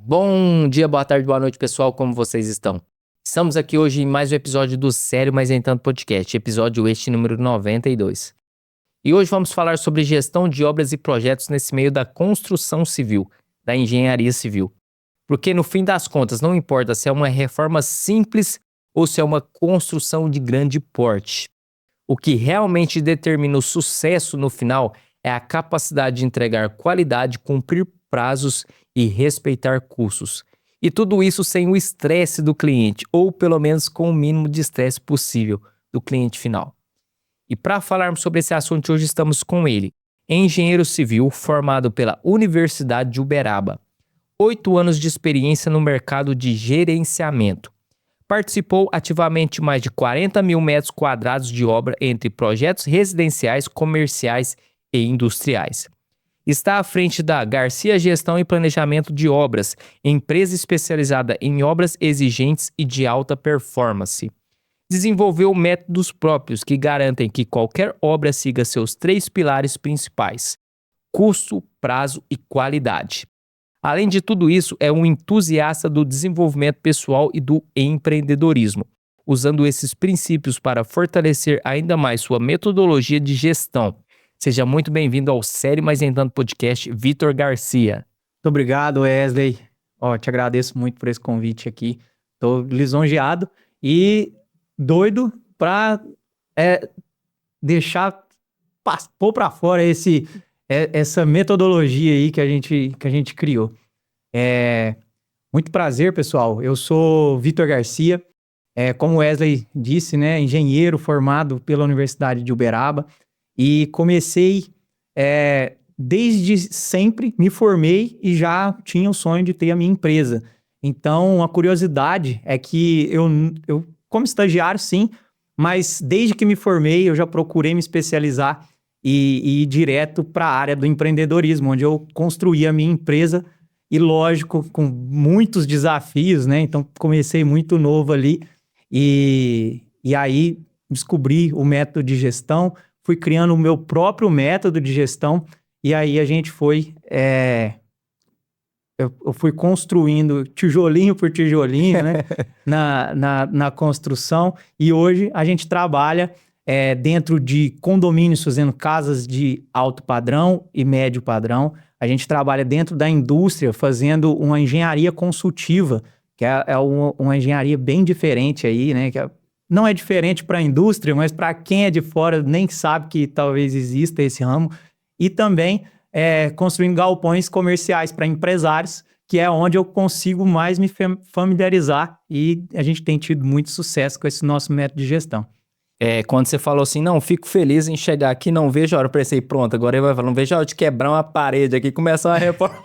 Bom dia, boa tarde, boa noite, pessoal, como vocês estão? Estamos aqui hoje em mais um episódio do Sério Mas Nem Tanto Podcast, episódio este número 92. E hoje vamos falar sobre gestão de obras e projetos nesse meio da construção civil, da engenharia civil. Porque no fim das contas não importa se é uma reforma simples ou se é uma construção de grande porte. O que realmente determina o sucesso no final é a capacidade de entregar qualidade, cumprir prazos e respeitar custos. E tudo isso sem o estresse do cliente, ou pelo menos com o mínimo de estresse possível do cliente final. E para falarmos sobre esse assunto, hoje estamos com ele, engenheiro civil formado pela Universidade de Uberaba. 8 anos de experiência no mercado de gerenciamento. Participou ativamente de mais de 40 mil metros quadrados de obra entre projetos residenciais, comerciais e industriais. Está à frente da Garcia Gestão e Planejamento de Obras, empresa especializada em obras exigentes e de alta performance. Desenvolveu métodos próprios que garantem que qualquer obra siga seus 3 pilares principais: custo, prazo e qualidade. Além de tudo isso, é um entusiasta do desenvolvimento pessoal e do empreendedorismo, usando esses princípios para fortalecer ainda mais sua metodologia de gestão. Seja muito bem-vindo ao Sério Mas Nem Tanto Podcast, Vitor Garcia. Muito obrigado, Wesley. Te agradeço muito por esse convite aqui. Estou lisonjeado e doido para pôr para fora essa metodologia aí que a gente criou. Muito prazer, pessoal. Eu sou Vitor Garcia, como o Wesley disse, né, engenheiro formado pela Universidade de Uberaba, e comecei desde sempre, me formei e já tinha o sonho de ter a minha empresa. Então, a curiosidade é que eu como estagiário, sim, mas desde que me formei, eu já procurei me especializar e ir direto para a área do empreendedorismo, onde eu construí a minha empresa e, lógico, com muitos desafios, né? Então, comecei muito novo ali e aí descobri o método de gestão, fui criando o meu próprio método de gestão e aí a gente foi... Eu fui construindo tijolinho por tijolinho, né? na construção, e hoje a gente trabalha dentro de condomínios, fazendo casas de alto padrão e médio padrão. A gente trabalha dentro da indústria, fazendo uma engenharia consultiva, que é uma engenharia bem diferente aí, né? Que não é diferente para a indústria, mas para quem é de fora nem sabe que talvez exista esse ramo. E também construindo galpões comerciais para empresários, que é onde eu consigo mais me familiarizar, e a gente tem tido muito sucesso com esse nosso método de gestão. Quando você falou assim, não, fico feliz em chegar aqui, não vejo a hora, eu pensei, pronto, agora ele vai falar, não vejo a hora de quebrar uma parede aqui e começar uma reforma.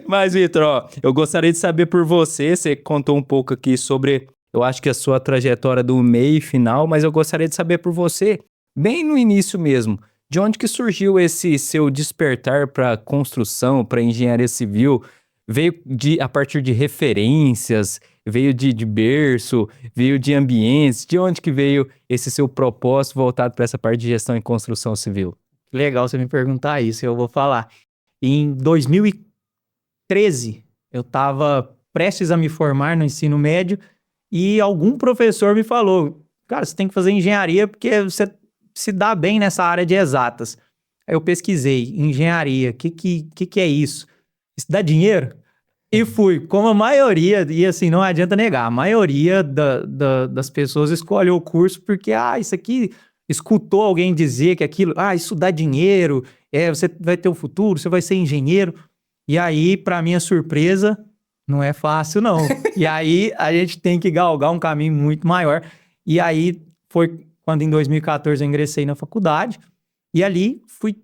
Mas, Vitor, eu gostaria de saber por você contou um pouco aqui sobre, eu acho que a sua trajetória do meio e final, mas eu gostaria de saber por você, bem no início mesmo, de onde que surgiu esse seu despertar para construção, para engenharia civil? Veio a partir de referências, veio de berço, veio de ambientes? De onde que veio esse seu propósito voltado para essa parte de gestão e construção civil? Legal você me perguntar isso, eu vou falar. Em 2013, eu estava prestes a me formar no ensino médio e algum professor me falou, cara, você tem que fazer engenharia porque você se dá bem nessa área de exatas. Aí eu pesquisei, engenharia, o que é isso? Isso dá dinheiro? E fui, como a maioria, e assim, não adianta negar, a maioria das pessoas escolhe o curso porque, isso aqui, escutou alguém dizer que aquilo, isso dá dinheiro, você vai ter um futuro, você vai ser engenheiro. E aí, para minha surpresa, não é fácil não. E aí, a gente tem que galgar um caminho muito maior. E aí, foi quando em 2014 eu ingressei na faculdade, e ali fui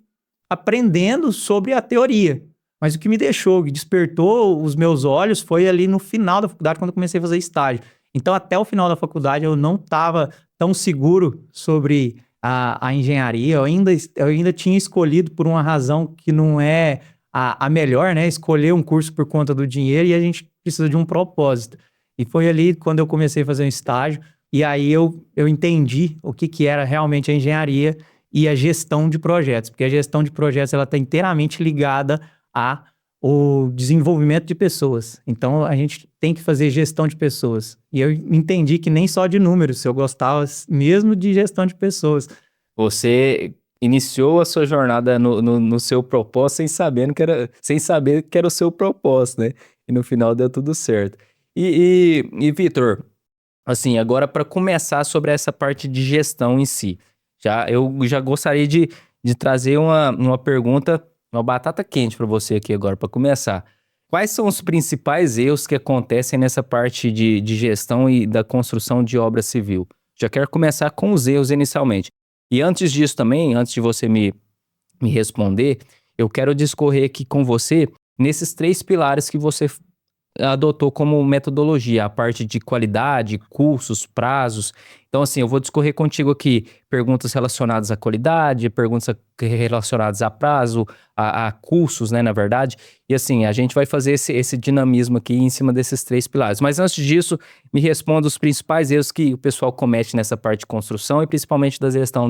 aprendendo sobre a teoria. Mas o que me despertou os meus olhos foi ali no final da faculdade, quando eu comecei a fazer estágio. Então, até o final da faculdade, eu não estava tão seguro sobre a engenharia. Eu ainda tinha escolhido por uma razão que não é a melhor, né? Escolher um curso por conta do dinheiro, e a gente precisa de um propósito. E foi ali quando eu comecei a fazer um estágio, e aí eu entendi o que era realmente a engenharia e a gestão de projetos, porque a gestão de projetos ela está inteiramente ligada a o desenvolvimento de pessoas. Então, a gente tem que fazer gestão de pessoas. E eu entendi que nem só de números, eu gostava mesmo de gestão de pessoas. Você iniciou a sua jornada no seu propósito sem saber que era o seu propósito, né? E no final deu tudo certo. E Vitor, assim, agora para começar sobre essa parte de gestão em si, eu já gostaria de trazer uma pergunta, uma batata quente para você aqui agora, para começar. Quais são os principais erros que acontecem nessa parte de gestão e da construção de obra civil? Já quero começar com os erros inicialmente. E antes disso também, antes de você me responder, eu quero discorrer aqui com você nesses 3 pilares que você adotou como metodologia, a parte de qualidade, cursos, prazos. Então, assim, eu vou discorrer contigo aqui perguntas relacionadas à qualidade, perguntas relacionadas a prazo, a cursos, né, na verdade. E assim, a gente vai fazer esse dinamismo aqui em cima desses 3 pilares. Mas antes disso, me responda os principais erros que o pessoal comete nessa parte de construção e principalmente da gestão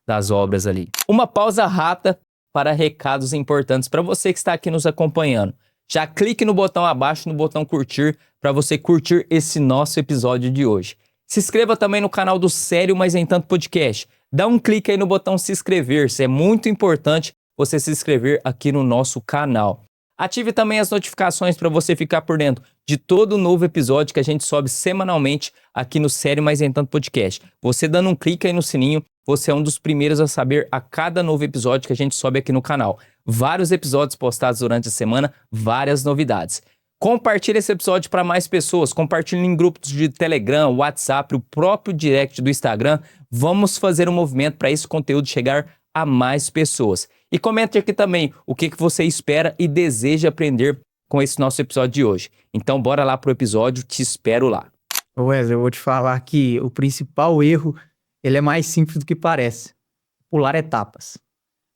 das obras ali. Uma pausa rápida para recados importantes para você que está aqui nos acompanhando. Já clique no botão abaixo, no botão curtir, para você curtir esse nosso episódio de hoje. Se inscreva também no canal do Sério Mas Nem Tanto Podcast. Dá um clique aí no botão se inscrever, é muito importante você se inscrever aqui no nosso canal. Ative também as notificações para você ficar por dentro de todo novo episódio que a gente sobe semanalmente aqui no Sério Mas Nem Tanto Podcast. Você dando um clique aí no sininho, você é um dos primeiros a saber a cada novo episódio que a gente sobe aqui no canal. Vários episódios postados durante a semana, várias novidades. Compartilhe esse episódio para mais pessoas, compartilhe em grupos de Telegram, WhatsApp, o próprio direct do Instagram. Vamos fazer um movimento para esse conteúdo chegar a mais pessoas. E comente aqui também o que você espera e deseja aprender com esse nosso episódio de hoje. Então bora lá pro episódio, te espero lá. Wesley, eu vou te falar que o principal erro, ele é mais simples do que parece. Pular etapas.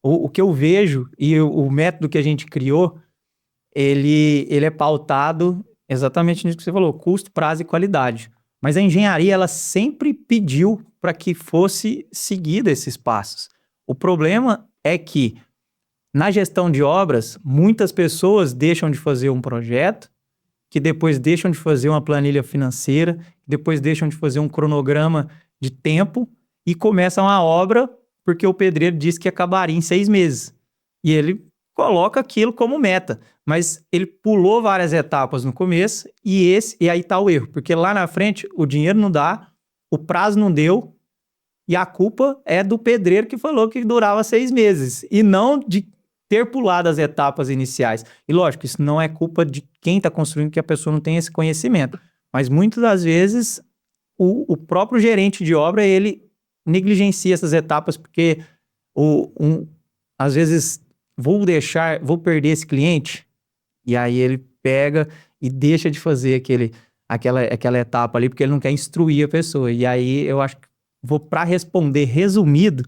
O que eu vejo e o método que a gente criou, ele é pautado exatamente nisso que você falou, custo, prazo e qualidade. Mas a engenharia, ela sempre pediu para que fosse seguida esses passos. O problema é que, na gestão de obras, muitas pessoas deixam de fazer um projeto, que depois deixam de fazer uma planilha financeira, depois deixam de fazer um cronograma de tempo e começam a obra porque o pedreiro disse que acabaria em 6 meses. E ele coloca aquilo como meta, mas ele pulou várias etapas no começo e aí está o erro, porque lá na frente o dinheiro não dá, o prazo não deu e a culpa é do pedreiro que falou que durava 6 meses e não de ter pulado as etapas iniciais. E lógico, isso não é culpa de quem está construindo, que a pessoa não tem esse conhecimento, mas muitas das vezes o próprio gerente de obra, ele negligencia essas etapas porque às vezes vou perder esse cliente, e aí ele pega e deixa de fazer aquela etapa ali porque ele não quer instruir a pessoa. E aí eu acho que para responder resumido,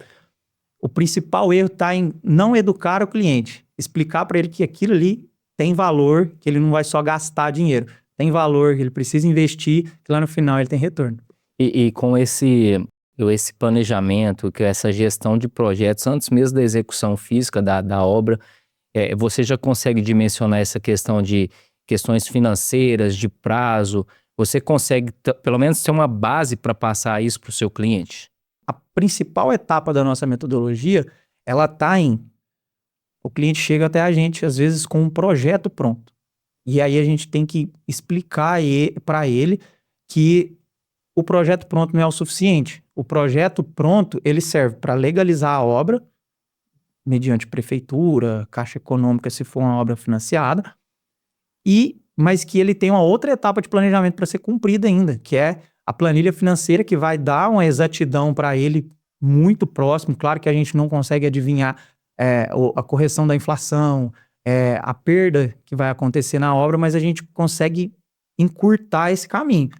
o principal erro está em não educar o cliente, explicar para ele que aquilo ali tem valor, que ele não vai só gastar dinheiro, tem valor, que ele precisa investir, que lá no final ele tem retorno. E com esse planejamento, que essa gestão de projetos, antes mesmo da execução física da obra, você já consegue dimensionar essa questão de questões financeiras, de prazo, você consegue pelo menos ter uma base para passar isso para o seu cliente? A principal etapa da nossa metodologia, ela está o cliente chega até a gente, às vezes, com um projeto pronto. E aí a gente tem que explicar para ele que o projeto pronto não é o suficiente. O projeto pronto, ele serve para legalizar a obra, mediante prefeitura, caixa econômica, se for uma obra financiada, mas que ele tem uma outra etapa de planejamento para ser cumprida ainda, que é a planilha financeira, que vai dar uma exatidão para ele muito próximo. Claro que a gente não consegue adivinhar a correção da inflação, a perda que vai acontecer na obra, mas a gente consegue encurtar esse caminho,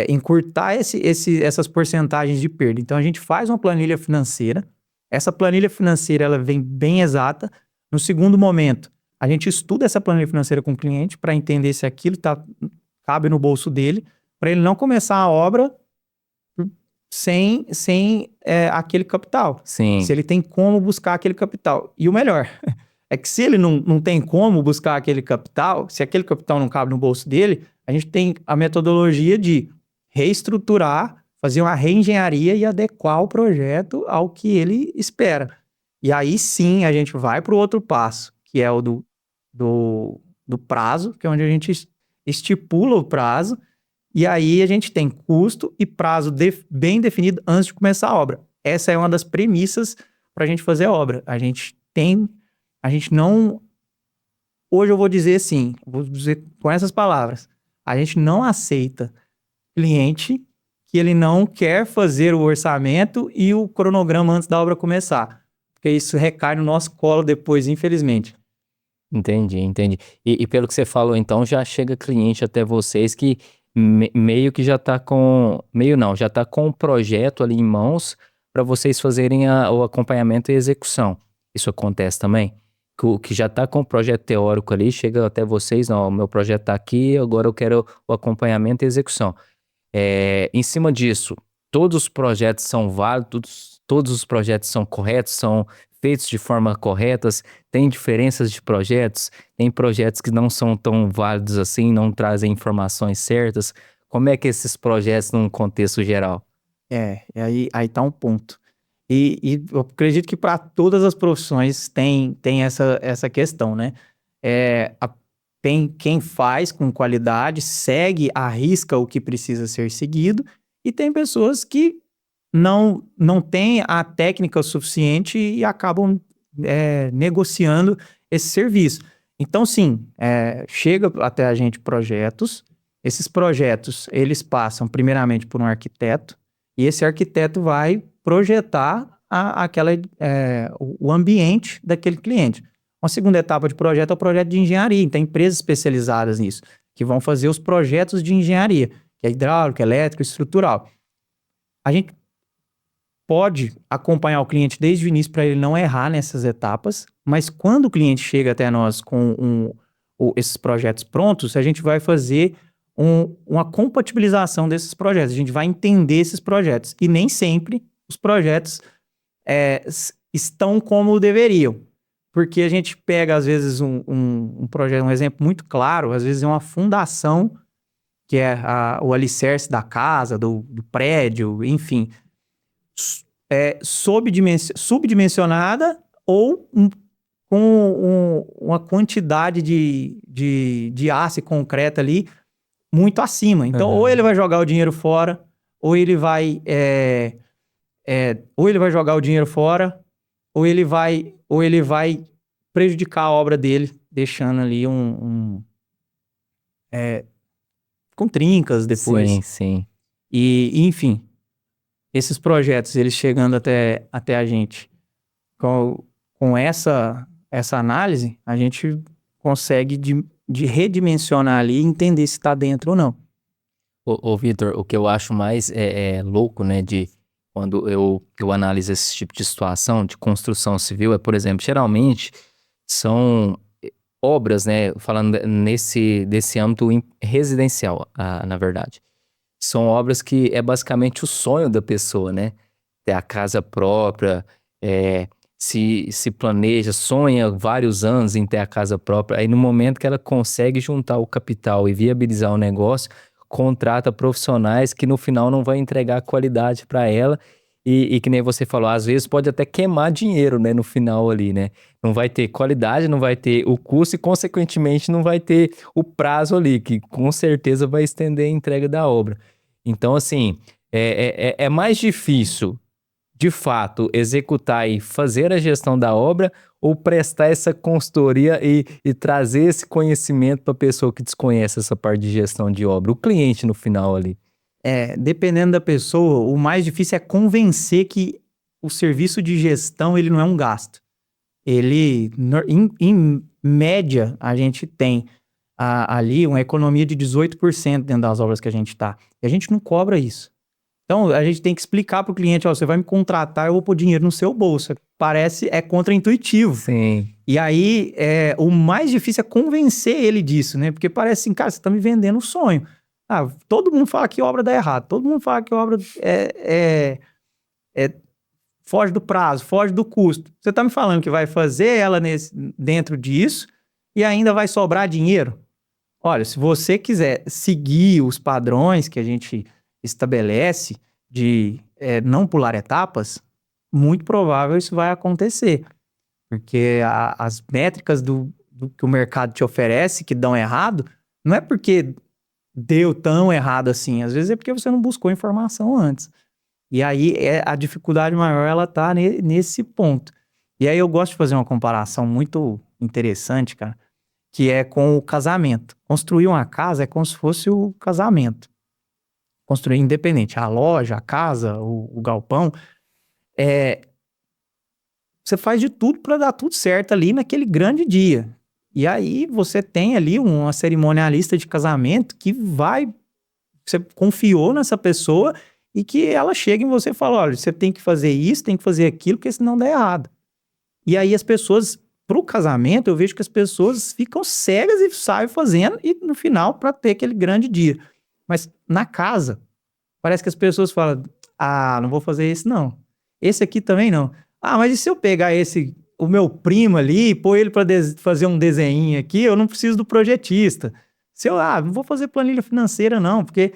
encurtar essas porcentagens de perda. Então a gente faz uma planilha financeira, essa planilha financeira ela vem bem exata. No segundo momento, a gente estuda essa planilha financeira com o cliente para entender se aquilo cabe no bolso dele, para ele não começar a obra sem aquele capital. Sim. Se ele tem como buscar aquele capital. E o melhor, É que se ele não tem como buscar aquele capital, se aquele capital não cabe no bolso dele, a gente tem a metodologia de reestruturar, fazer uma reengenharia e adequar o projeto ao que ele espera. E aí sim a gente vai para o outro passo, que é o do prazo, que é onde a gente estipula o prazo, e aí a gente tem custo e prazo bem definido antes de começar a obra. Essa é uma das premissas para a gente fazer a obra. A gente não... Hoje eu vou dizer assim, vou dizer com essas palavras, a gente não aceita cliente que ele não quer fazer o orçamento e o cronograma antes da obra começar. Porque isso recai no nosso colo depois, infelizmente. Entendi. E pelo que você falou, então, já chega cliente até vocês que meio que já tá com... Meio não, já tá com o projeto ali em mãos para vocês fazerem o acompanhamento e execução. Isso acontece também? Que já tá com o projeto teórico ali, chega até vocês, não, o meu projeto tá aqui, agora eu quero o acompanhamento e execução. Em cima disso, todos os projetos são válidos, todos os projetos são corretos, são feitos de forma corretas, tem diferenças de projetos, tem projetos que não são tão válidos assim, não trazem informações certas. Como é que esses projetos num contexto geral? Aí tá um ponto. E eu acredito que para todas as profissões tem essa questão, né? Tem quem faz com qualidade, segue, arrisca o que precisa ser seguido, e tem pessoas que não têm a técnica suficiente e acabam negociando esse serviço. Então, sim, chega até a gente projetos. Esses projetos, eles passam primeiramente por um arquiteto, e esse arquiteto vai projetar o ambiente daquele cliente. Uma segunda etapa de projeto é o projeto de engenharia. Tem empresas especializadas nisso, que vão fazer os projetos de engenharia, que é hidráulico, elétrico, estrutural. A gente pode acompanhar o cliente desde o início para ele não errar nessas etapas, mas quando o cliente chega até nós com esses projetos prontos, a gente vai fazer uma compatibilização desses projetos. A gente vai entender esses projetos. E nem sempre os projetos estão como deveriam. Porque a gente pega, às vezes, um projeto, um exemplo muito claro, às vezes é uma fundação, que é o alicerce da casa, do prédio, enfim, subdimensionada ou com uma quantidade de aço e concreto ali muito acima. Então, ou ele vai jogar o dinheiro fora, ou ele vai jogar o dinheiro fora, ou ele vai prejudicar a obra dele, deixando ali com trincas depois. Sim. E enfim, esses projetos, eles chegando até a gente com essa análise, a gente consegue de redimensionar ali e entender se está dentro ou não. Ô Vitor, o que eu acho mais louco, né, de quando eu analiso esse tipo de situação de construção civil, por exemplo, geralmente são obras, né, falando desse âmbito residencial, na verdade. São obras que é basicamente o sonho da pessoa, né? Ter a casa própria, se planeja, sonha vários anos em ter a casa própria. Aí no momento que ela consegue juntar o capital e viabilizar o negócio, contrata profissionais que no final não vai entregar qualidade para ela e que nem você falou, às vezes pode até queimar dinheiro, né, no final ali, né? Não vai ter qualidade, não vai ter o custo e consequentemente não vai ter o prazo ali, que com certeza vai estender a entrega da obra. Então, assim, é mais difícil, de fato, executar e fazer a gestão da obra ou prestar essa consultoria e trazer esse conhecimento para a pessoa que desconhece essa parte de gestão de obra, o cliente no final ali. Dependendo da pessoa, o mais difícil é convencer que o serviço de gestão ele não é um gasto. Ele, em média, a gente tem ali uma economia de 18% dentro das obras que a gente está. E a gente não cobra isso. Então, a gente tem que explicar para o cliente, você vai me contratar, eu vou pôr dinheiro no seu bolso. Parece, contraintuitivo. Sim. E aí, o mais difícil é convencer ele disso, né? Porque parece assim, cara, você está me vendendo um sonho. Todo mundo fala que obra dá errado. Todo mundo fala que obra foge do prazo, foge do custo. Você está me falando que vai fazer ela dentro disso e ainda vai sobrar dinheiro? Olha, se você quiser seguir os padrões que a gente estabelece de não pular etapas, muito provável isso vai acontecer. Porque as métricas do que o mercado te oferece que dão errado, não é porque deu tão errado assim. Às vezes é porque você não buscou informação antes. E aí a dificuldade maior, ela tá nesse ponto. E aí eu gosto de fazer uma comparação muito interessante, cara, que é com o casamento. Construir uma casa é como se fosse o casamento. Construir independente, a loja, a casa, o galpão, você faz de tudo para dar tudo certo ali naquele grande dia. E aí você tem ali uma cerimonialista de casamento que você confiou nessa pessoa e que ela chega em você e fala, olha, você tem que fazer isso, tem que fazer aquilo, porque senão dá errado. E aí as pessoas, pro casamento, eu vejo que as pessoas ficam cegas e saem fazendo e no final para ter aquele grande dia. Mas na casa, parece que as pessoas falam, não vou fazer esse não. Esse aqui também não. Mas e se eu pegar o meu primo ali, pôr ele para fazer um desenho aqui, eu não preciso do projetista. Se eu, não vou fazer planilha financeira não, porque...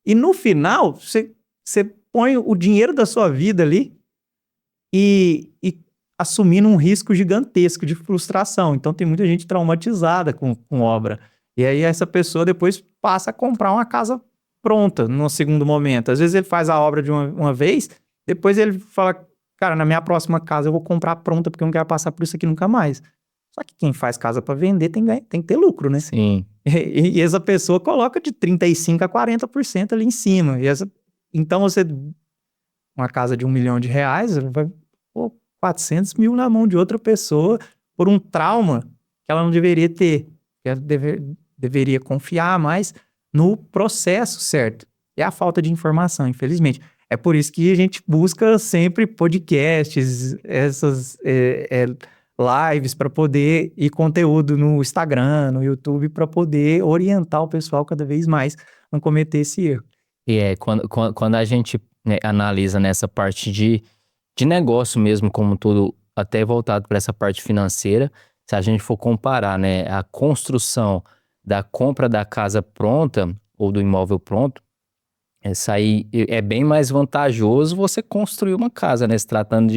E no final, você põe o dinheiro da sua vida ali e assumindo um risco gigantesco de frustração. Então tem muita gente traumatizada com obra. E aí essa pessoa depois passa a comprar uma casa pronta no segundo momento. Às vezes ele faz a obra de uma vez, depois ele fala, cara, na minha próxima casa eu vou comprar pronta porque eu não quero passar por isso aqui nunca mais. Só que quem faz casa para vender tem que ter lucro, né? Sim. E essa pessoa coloca de 35% a 40% ali em cima. Então uma casa de R$1 milhão, vai pôr 400 mil na mão de outra pessoa por um trauma que ela não deveria ter. Ela deveria confiar mais no processo certo. É a falta de informação, infelizmente. É por isso que a gente busca sempre podcasts, essas lives para poder, e conteúdo no Instagram, no YouTube, para poder orientar o pessoal cada vez mais a não cometer esse erro. E quando a gente analisa nessa parte de negócio mesmo, como tudo, até voltado para essa parte financeira, se a gente for comparar, né, a construção da compra da casa pronta ou do imóvel pronto, essa aí é bem mais vantajoso você construir uma casa, né, se tratando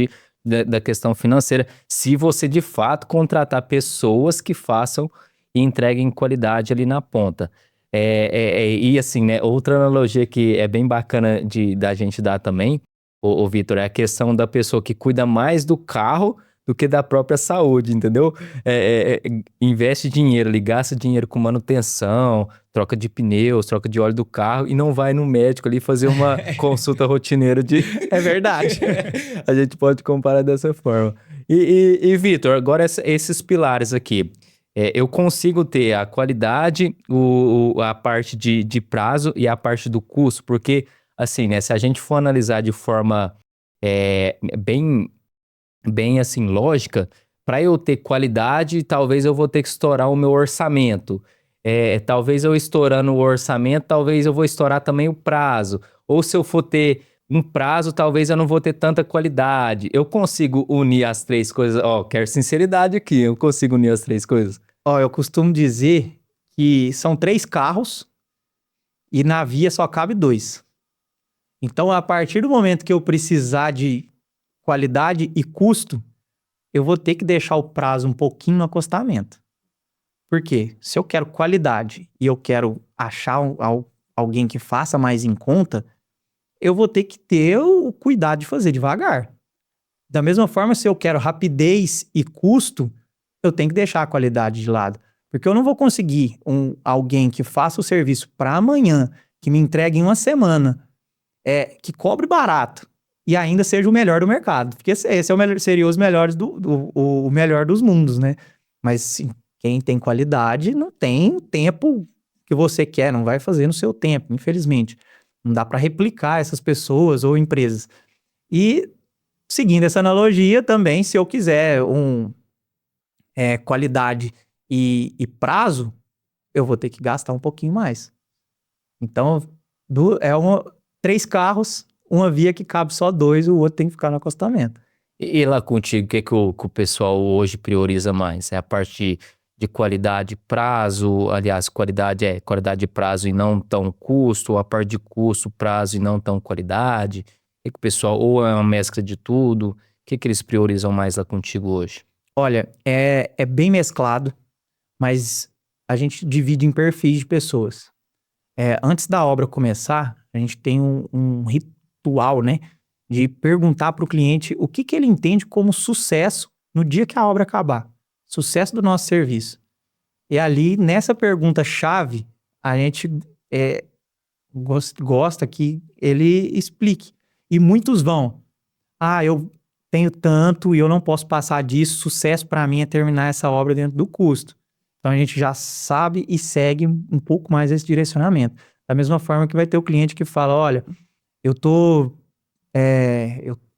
da questão financeira, se você de fato contratar pessoas que façam e entreguem qualidade ali na ponta. E assim, né, outra analogia que é bem bacana da gente dar também, ô Vitor, é a questão da pessoa que cuida mais do carro do que da própria saúde, entendeu? Investe dinheiro ali, gasta dinheiro com manutenção, troca de pneus, troca de óleo do carro e não vai no médico ali fazer uma consulta rotineira de... É verdade. A gente pode comparar dessa forma. E Vitor, agora esses pilares aqui, eu consigo ter a qualidade, a parte de prazo e a parte do custo, porque assim, né, se a gente for analisar de forma bem assim, lógica, para eu ter qualidade, talvez eu vou ter que estourar o meu orçamento. Talvez eu estourando o orçamento, talvez eu vou estourar também o prazo. Ou se eu for ter um prazo, talvez eu não vou ter tanta qualidade. Eu consigo unir as três coisas. Quero sinceridade aqui, eu consigo unir as três coisas. Eu costumo dizer que são 3 carros e na via só cabe 2. Então, a partir do momento que eu precisar de qualidade e custo, eu vou ter que deixar o prazo um pouquinho no acostamento. Por quê? Se eu quero qualidade e eu quero achar alguém que faça mais em conta, eu vou ter que ter o cuidado de fazer devagar. Da mesma forma, se eu quero rapidez e custo, eu tenho que deixar a qualidade de lado. Porque eu não vou conseguir alguém que faça o serviço para amanhã, que me entregue em uma semana, que cobre barato e ainda seja o melhor do mercado. Porque esse seria os melhores o melhor dos mundos, né? Mas sim, quem tem qualidade não tem tempo que você quer, não vai fazer no seu tempo, infelizmente. Não dá para replicar essas pessoas ou empresas. E seguindo essa analogia também, se eu quiser qualidade e prazo, eu vou ter que gastar um pouquinho mais. Então, 3 carros, uma via que cabe só 2, o outro tem que ficar no acostamento. E lá contigo, o que, que o pessoal hoje prioriza mais? É a parte de qualidade, prazo, aliás, qualidade de prazo e não tão custo, ou a parte de custo, prazo e não tão qualidade? O que, que o pessoal, ou é uma mescla de tudo? O que, que eles priorizam mais lá contigo hoje? Olha, é bem mesclado, mas a gente divide em perfis de pessoas. Antes da obra começar, a gente tem um ritual, né? De perguntar para o cliente o que ele entende como sucesso no dia que a obra acabar. Sucesso do nosso serviço. E ali, nessa pergunta-chave, a gente gosta que ele explique. E muitos vão. Eu tenho tanto e eu não posso passar disso. Sucesso para mim é terminar essa obra dentro do custo. Então a gente já sabe e segue um pouco mais esse direcionamento. Da mesma forma que vai ter o cliente que fala, olha, eu tô...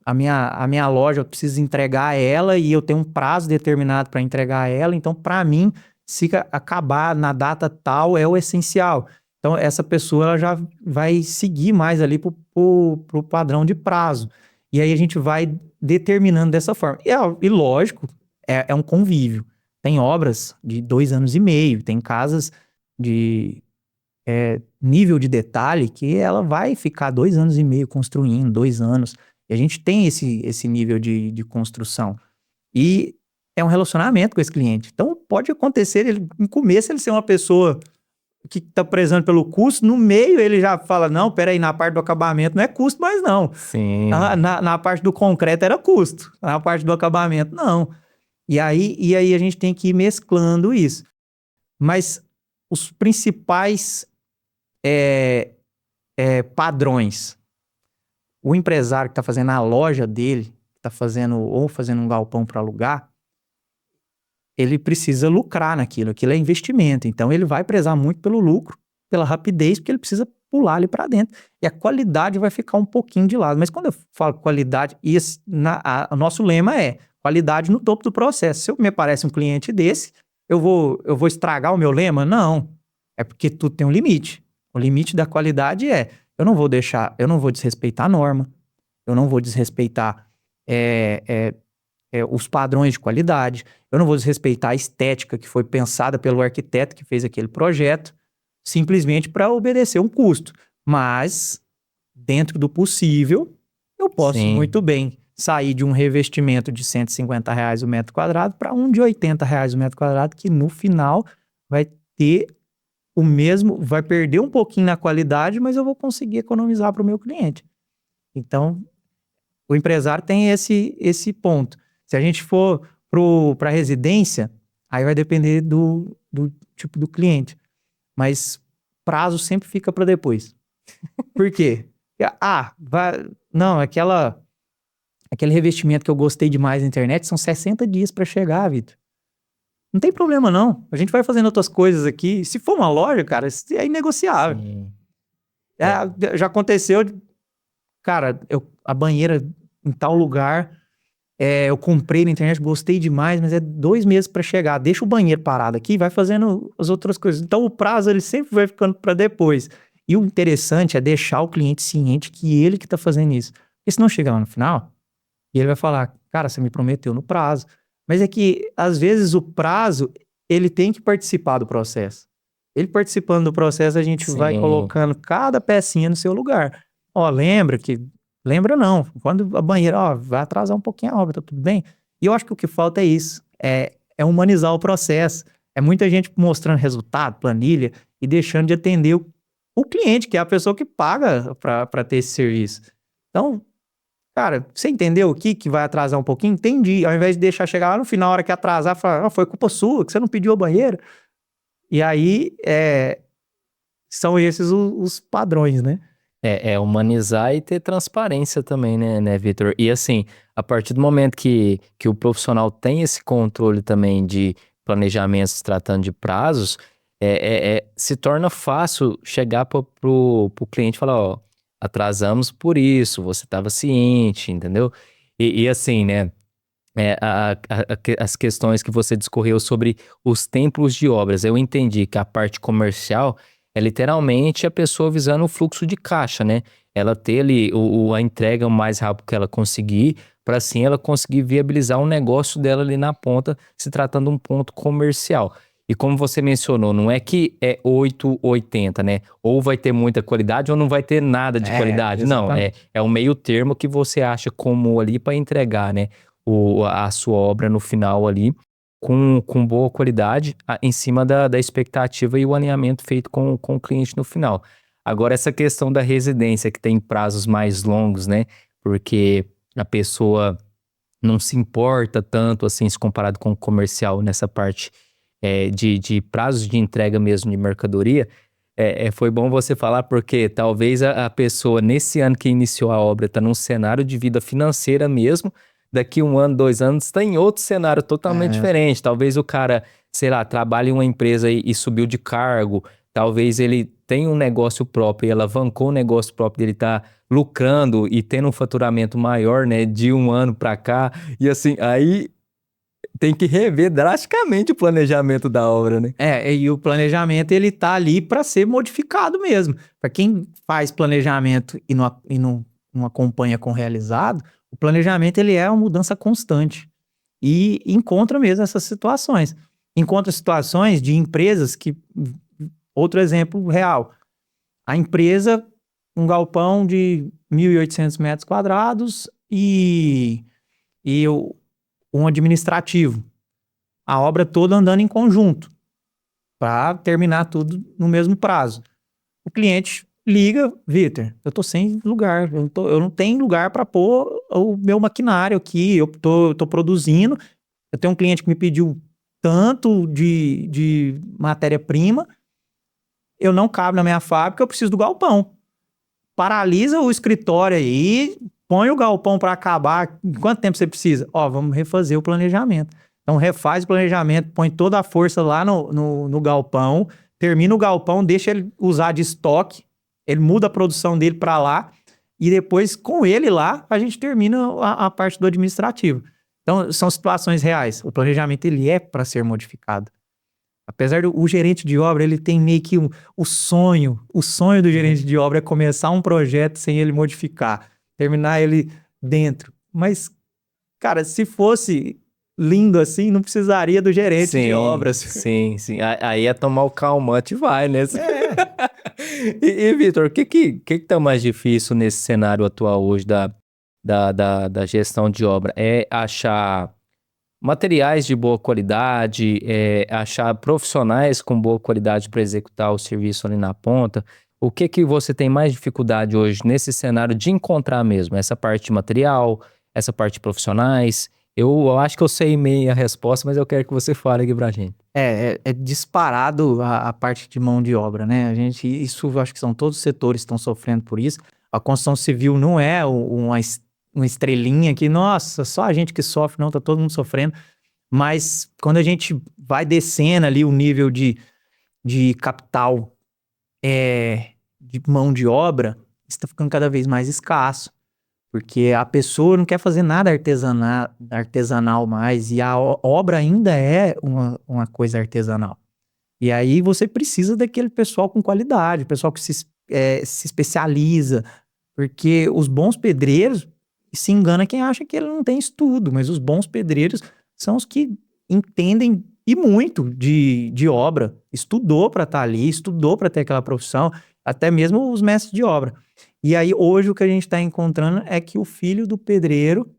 a minha loja, eu preciso entregar ela e eu tenho um prazo determinado para entregar ela. Então, para mim, se acabar na data tal, é o essencial. Então, essa pessoa ela já vai seguir mais ali pro padrão de prazo. E aí a gente vai determinando dessa forma. E lógico, é um convívio. Tem obras de 2 anos e meio, tem casas de nível de detalhe que ela vai ficar 2 anos e meio construindo, 2 anos. E a gente tem esse nível de construção. E é um relacionamento com esse cliente. Então, pode acontecer, no começo, ele ser uma pessoa que está prezando pelo custo, no meio ele já fala, não, peraí, na parte do acabamento não é custo mais não. Sim. Na parte do concreto era custo, na parte do acabamento não. E aí a gente tem que ir mesclando isso. Mas os principais padrões. O empresário que está fazendo a loja dele, está fazendo um galpão para alugar, ele precisa lucrar naquilo. Aquilo é investimento. Então, ele vai prezar muito pelo lucro, pela rapidez, porque ele precisa pular ali para dentro. E a qualidade vai ficar um pouquinho de lado. Mas quando eu falo qualidade, o nosso lema é qualidade no topo do processo. Se me aparece um cliente desse, eu vou estragar o meu lema? Não. É porque tudo tem um limite. O limite da qualidade eu não vou desrespeitar a norma, eu não vou desrespeitar os padrões de qualidade, eu não vou desrespeitar a estética que foi pensada pelo arquiteto que fez aquele projeto, simplesmente para obedecer um custo. Mas, dentro do possível, eu posso muito bem sair de um revestimento de R$150 o metro quadrado para um de R$80 o metro quadrado, que no final vai ter o mesmo, vai perder um pouquinho na qualidade, mas eu vou conseguir economizar para o meu cliente. Então, o empresário tem esse ponto. Se a gente for para a residência, aí vai depender do tipo do cliente. Mas prazo sempre fica para depois. Por quê? Não, aquele revestimento que eu gostei demais na internet são 60 dias para chegar, Vitor. Não tem problema, não. A gente vai fazendo outras coisas aqui. Se for uma loja, cara, isso é inegociável. Já aconteceu, cara, a banheira em tal lugar, eu comprei na internet, gostei demais, mas é 2 meses para chegar. Deixa o banheiro parado aqui, vai fazendo as outras coisas. Então, o prazo, ele sempre vai ficando para depois. E o interessante é deixar o cliente ciente que ele que tá fazendo isso. Porque senão chega lá no final, e ele vai falar, cara, você me prometeu no prazo. Mas é que, às vezes, o prazo, ele tem que participar do processo. Ele participando do processo, a gente vai colocando cada pecinha no seu lugar. Lembra não, quando a banheira, vai atrasar um pouquinho a obra, tá tudo bem? E eu acho que o que falta é isso, é humanizar o processo. É muita gente mostrando resultado, planilha, e deixando de atender o cliente, que é a pessoa que paga para ter esse serviço. Então, cara, você entendeu o que vai atrasar um pouquinho? Entendi. Ao invés de deixar chegar lá no final, a hora que atrasar, falar, foi culpa sua, que você não pediu a banheira. E aí, são esses os padrões, né? É humanizar e ter transparência também, né, Vitor? E assim, a partir do momento que o profissional tem esse controle também de planejamento, se tratando de prazos, se torna fácil chegar pro cliente e falar, ó, atrasamos por isso, você estava ciente, entendeu? E assim, né, as questões que você discorreu sobre os tempos de obras, eu entendi que a parte comercial É literalmente a pessoa visando o fluxo de caixa, né? Ela ter ali a entrega o mais rápido que ela conseguir, para assim ela conseguir viabilizar um negócio dela ali na ponta, se tratando de um ponto comercial. E como você mencionou, não é que é 880, né? Ou vai ter muita qualidade ou não vai ter nada de qualidade. Não, é o meio termo que você acha como ali para entregar, né? A sua obra no final ali com boa qualidade em cima da expectativa e o alinhamento feito com o cliente no final. Agora, essa questão da residência que tem prazos mais longos, né? Porque a pessoa não se importa tanto assim se comparado com o comercial nessa parte de prazos de entrega mesmo de mercadoria. Foi bom você falar porque talvez a pessoa nesse ano que iniciou a obra está num cenário de vida financeira mesmo, daqui 1 ano, 2 anos está em outro cenário totalmente diferente. Talvez o cara, sei lá, trabalhe em uma empresa e subiu de cargo, talvez ele tenha um negócio próprio e alavancou o negócio próprio dele, tá lucrando e tendo um faturamento maior, né, de 1 ano para cá, e assim, aí tem que rever drasticamente o planejamento da obra, né? E o planejamento, ele tá ali para ser modificado mesmo. Para quem faz planejamento e não acompanha com o realizado, o planejamento, ele é uma mudança constante. E encontra mesmo essas situações. Encontra situações de empresas que... Outro exemplo real. A empresa, um galpão de 1.800 metros quadrados e um administrativo. A obra toda andando em conjunto, para terminar tudo no mesmo prazo. O cliente liga, Vitor, eu tô sem lugar, eu não tenho lugar para pôr o meu maquinário aqui, eu tô produzindo, eu tenho um cliente que me pediu tanto de matéria-prima, eu não cabe na minha fábrica, eu preciso do galpão. Paralisa o escritório aí, põe o galpão para acabar. Quanto tempo você precisa? Vamos refazer o planejamento. Então refaz o planejamento, põe toda a força lá no galpão, termina o galpão, deixa ele usar de estoque, ele muda a produção dele para lá e depois com ele lá a gente termina a parte do administrativo. Então são situações reais. O planejamento ele é para ser modificado. Apesar do gerente de obra, ele tem meio que o sonho do gerente de obra é começar um projeto sem ele modificar, terminar ele dentro. Mas, cara, se fosse lindo assim, não precisaria do gerente de obras. Sim. Aí é tomar o calmante e vai, né? E Vitor, o que tá mais difícil nesse cenário atual hoje da gestão de obra? É achar materiais de boa qualidade, achar profissionais com boa qualidade para executar o serviço ali na ponta. O que você tem mais dificuldade hoje nesse cenário de encontrar mesmo? Essa parte de material, essa parte de profissionais? Eu acho que eu sei meio a resposta, mas eu quero que você fale aqui pra gente. É disparado a parte de mão de obra, né? Isso eu acho que são todos os setores que estão sofrendo por isso. A construção civil não é uma estrelinha que, nossa, só a gente que sofre, não, tá todo mundo sofrendo. Mas quando a gente vai descendo ali o nível de capital, de mão de obra, está ficando cada vez mais escasso. Porque a pessoa não quer fazer nada artesanal mais, e a obra ainda é uma coisa artesanal. E aí você precisa daquele pessoal com qualidade, pessoal que se especializa, porque os bons pedreiros, se engana quem acha que ele não tem estudo, mas os bons pedreiros são os que entendem e muito de obra, estudou para estar ali, estudou para ter aquela profissão, até mesmo os mestres de obra. E aí hoje o que a gente está encontrando é que o filho do pedreiro,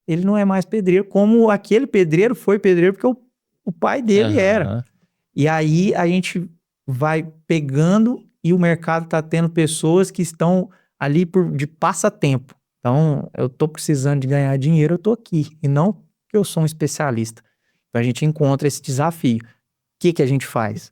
ele não é mais pedreiro, como aquele pedreiro foi pedreiro porque o pai dele era. E aí a gente vai pegando e o mercado está tendo pessoas que estão ali de passatempo. Então, eu tô precisando de ganhar dinheiro, eu tô aqui. E não que eu sou um especialista. Então, a gente encontra esse desafio. O que a gente faz?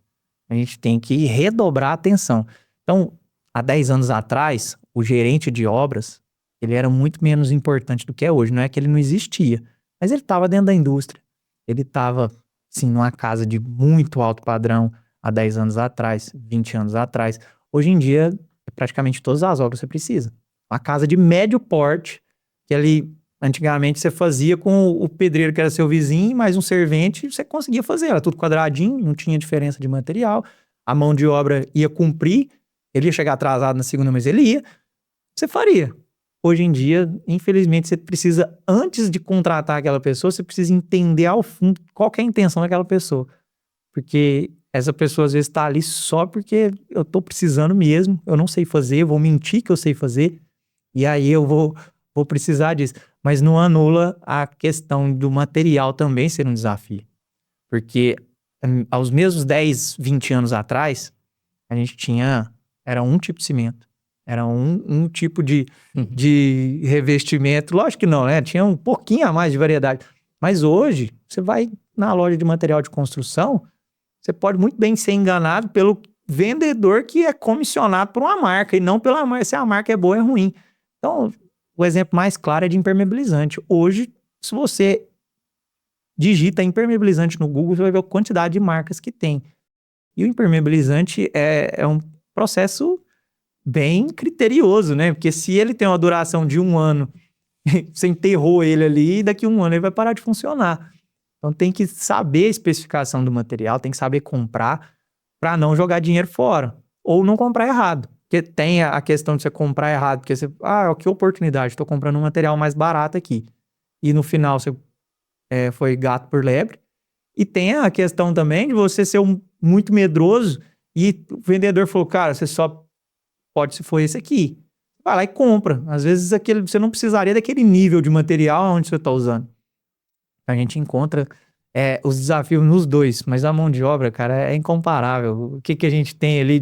A gente tem que redobrar a atenção. Então, há 10 anos atrás, o gerente de obras, ele era muito menos importante do que é hoje. Não é que ele não existia, mas ele estava dentro da indústria. Ele estava, assim, numa casa de muito alto padrão há 10 anos atrás, 20 anos atrás. Hoje em dia, praticamente todas as obras você precisa. Uma casa de médio porte, que ali, antigamente, você fazia com o pedreiro que era seu vizinho, mais um servente, você conseguia fazer. Era tudo quadradinho, não tinha diferença de material. a mão de obra ia cumprir, ele ia chegar atrasado na segunda, mas ele ia, você faria. Hoje em dia, infelizmente, você precisa, antes de contratar aquela pessoa, você precisa entender ao fundo qual que é a intenção daquela pessoa. Porque essa pessoa às vezes está ali só porque eu tô precisando mesmo, eu não sei fazer, eu vou mentir que eu sei fazer, e aí eu vou precisar disso. Mas não anula a questão do material também ser um desafio. Porque aos mesmos 10, 20 anos atrás, a gente era um tipo de cimento, era um tipo de revestimento. Lógico que não, né? Tinha um pouquinho a mais de variedade. Mas hoje, você vai na loja de material de construção, você pode muito bem ser enganado pelo vendedor que é comissionado por uma marca e não pela marca, se a marca é boa ou é ruim. Então, o exemplo mais claro é de impermeabilizante. Hoje, se você digita impermeabilizante no Google, você vai ver a quantidade de marcas que tem. E o impermeabilizante é um processo bem criterioso, né? Porque se ele tem uma duração de 1 ano, você enterrou ele ali, e daqui a 1 ano ele vai parar de funcionar. Então tem que saber a especificação do material, tem que saber comprar para não jogar dinheiro fora. Ou não comprar errado. Porque tem a questão de você comprar errado, porque você, que oportunidade, estou comprando um material mais barato aqui. E no final você foi gato por lebre. E tem a questão também de você ser muito medroso e o vendedor falou, cara, você só pode se for esse aqui. Vai lá e compra. Às vezes você não precisaria daquele nível de material onde você está usando. A gente encontra os desafios nos dois, mas a mão de obra, cara, é incomparável. O que a gente tem ali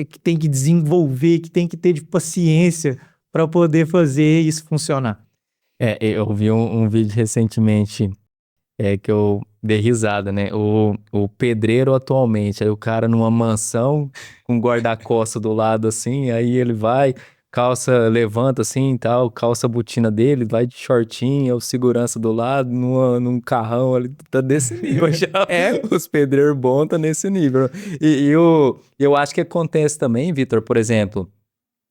que tem que desenvolver, que tem que ter de paciência para poder fazer isso funcionar. Eu vi um vídeo recentemente que eu dei risada, né? O pedreiro atualmente, aí o cara numa mansão com guarda-costas do lado assim, aí ele vai, calça levanta assim e tal, calça a botina dele, vai de shortinho, o segurança do lado, num carrão ali, tá desse nível já. Os pedreiros bons tá nesse nível. E eu acho que acontece também, Vitor, por exemplo,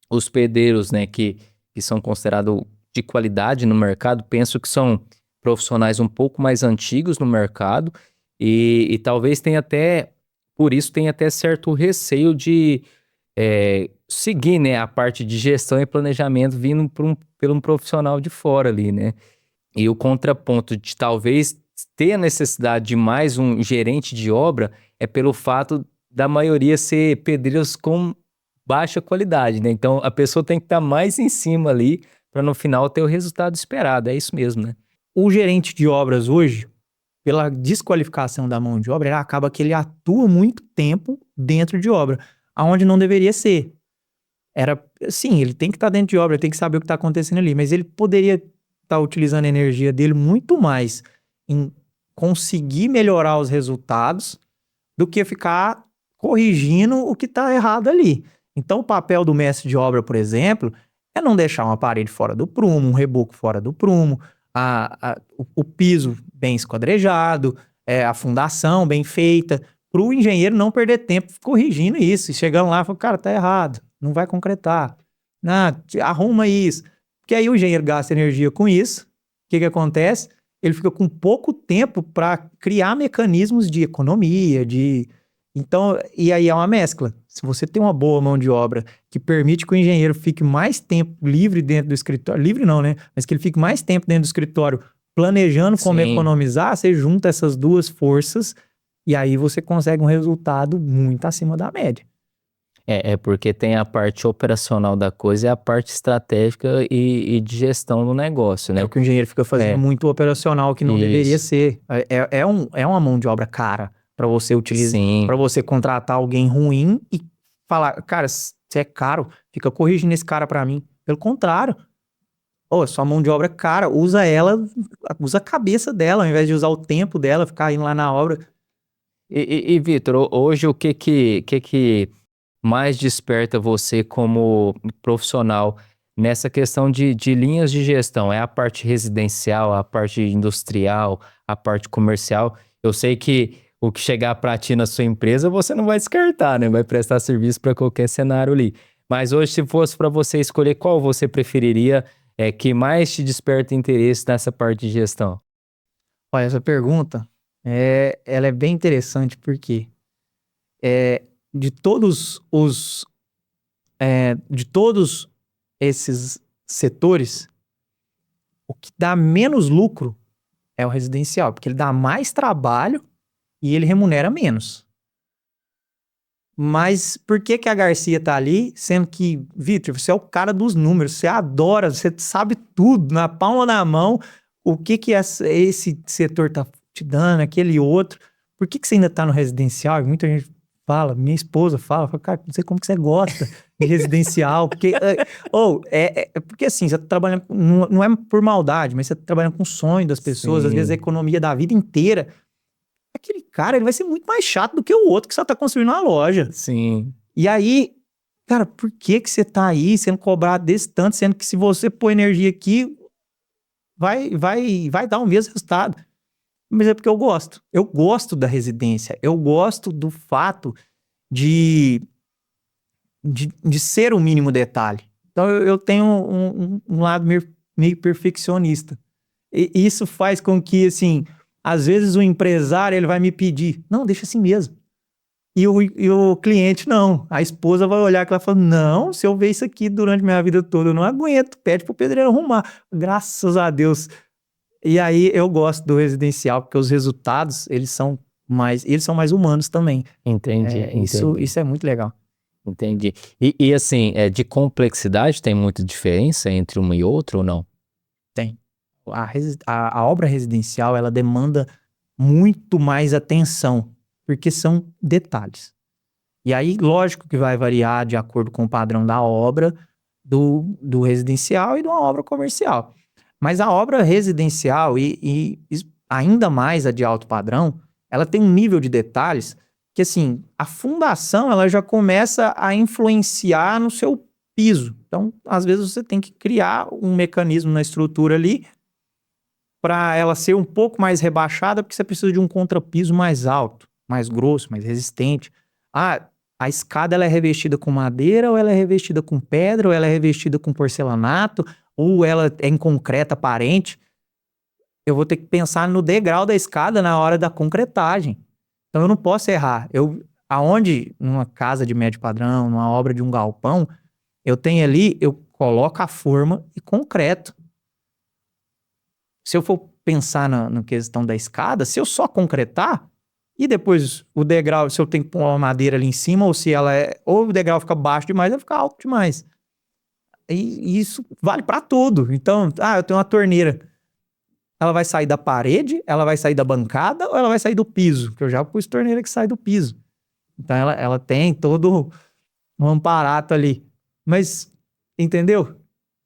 os pedreiros, né, que são considerados de qualidade no mercado, penso que são profissionais um pouco mais antigos no mercado e talvez tenha até, por isso tem até certo receio de seguir, né, a parte de gestão e planejamento vindo por um profissional de fora ali, né? E o contraponto de talvez ter a necessidade de mais um gerente de obra é pelo fato da maioria ser pedreiros com baixa qualidade, né? Então a pessoa tem que estar mais em cima ali para no final ter o resultado esperado. É isso mesmo, né? O gerente de obras hoje, pela desqualificação da mão de obra, acaba que ele atua muito tempo dentro de obra, aonde não deveria ser. Sim, ele tem que estar dentro de obra, ele tem que saber o que está acontecendo ali, mas ele poderia estar utilizando a energia dele muito mais em conseguir melhorar os resultados do que ficar corrigindo o que está errado ali. Então, o papel do mestre de obra, por exemplo, é não deixar uma parede fora do prumo, um reboco fora do prumo, o piso bem esquadrejado, a fundação bem feita, para o engenheiro não perder tempo corrigindo isso. E chegando lá, fala, cara, tá errado, não vai concretar. Arruma isso. Porque aí o engenheiro gasta energia com isso. O que acontece? Ele fica com pouco tempo para criar mecanismos de economia, Então, e aí é uma mescla. Se você tem uma boa mão de obra que permite que o engenheiro fique mais tempo livre dentro do escritório, livre não, né? Mas que ele fique mais tempo dentro do escritório planejando como economizar, você junta essas duas forças e aí você consegue um resultado muito acima da média. Porque tem a parte operacional da coisa e a parte estratégica e de gestão do negócio, né? É o que o engenheiro fica fazendo muito operacional que não deveria ser. É uma mão de obra cara para você utilizar, para você contratar alguém ruim e falar, cara, você é caro, fica corrigindo esse cara para mim. Pelo contrário, sua mão de obra é cara, usa a cabeça dela, ao invés de usar o tempo dela, ficar indo lá na obra. E Vitor, hoje o que mais desperta você como profissional nessa questão de linhas de gestão? É a parte residencial, a parte industrial, a parte comercial? Eu sei que o que chegar para ti na sua empresa, você não vai descartar, né? Vai prestar serviço para qualquer cenário ali. Mas hoje, se fosse para você escolher qual você preferiria, que mais te desperta interesse nessa parte de gestão? Olha, essa pergunta, ela é bem interessante porque de todos esses setores, o que dá menos lucro é o residencial, porque ele dá mais trabalho e ele remunera menos. Mas por que que a Garcia tá ali, sendo que, Vitor, você é o cara dos números, você adora, você sabe tudo, na palma da mão, o que que esse setor tá te dando, aquele outro, por que que você ainda tá no residencial? E muita gente fala, minha esposa fala, cara, não sei como que você gosta de residencial, porque, porque assim, você tá trabalhando, não é por maldade, mas você tá trabalhando com o sonho das pessoas, às vezes a economia da vida inteira. Aquele cara, ele vai ser muito mais chato do que o outro que só tá construindo uma loja. Sim. E aí, cara, por que que você tá aí sendo cobrado desse tanto, sendo que se você pôr energia aqui, vai dar o mesmo resultado? Mas é porque eu gosto. Eu gosto da residência. Eu gosto do fato de ser o mínimo detalhe. Então, eu tenho um lado meio perfeccionista. E isso faz com que, assim, às vezes o empresário ele vai me pedir, não, deixa assim mesmo. E o cliente não. A esposa vai olhar e ela fala, não, se eu ver isso aqui durante minha vida toda, eu não aguento, pede pro pedreiro arrumar. Graças a Deus. E aí eu gosto do residencial, porque os resultados, eles são mais humanos também. Entendi. Isso é muito legal. Entendi. E assim, de complexidade tem muita diferença entre uma e outra ou não? Tem. A obra residencial, ela demanda muito mais atenção, porque são detalhes. E aí, lógico que vai variar de acordo com o padrão da obra, do residencial e de uma obra comercial. Mas a obra residencial e ainda mais a de alto padrão, ela tem um nível de detalhes que, assim, a fundação, ela já começa a influenciar no seu piso. Então, às vezes você tem que criar um mecanismo na estrutura ali para ela ser um pouco mais rebaixada, porque você precisa de um contrapiso mais alto, mais grosso, mais resistente. A escada ela é revestida com madeira, ou ela é revestida com pedra, ou ela é revestida com porcelanato, ou ela é em concreto aparente. Eu vou ter que pensar no degrau da escada na hora da concretagem. Então eu não posso errar. Aonde, numa casa de médio padrão, numa obra de um galpão, eu coloco a forma e concreto. Se eu for pensar na questão da escada, se eu só concretar, e depois o degrau, se eu tenho que pôr uma madeira ali em cima, ou o degrau fica baixo demais, vai ficar alto demais. E isso vale para tudo. Então, eu tenho uma torneira. Ela vai sair da parede, ela vai sair da bancada, ou ela vai sair do piso? Porque eu já pus torneira que sai do piso. Então, ela tem todo um amparato ali. Mas, entendeu?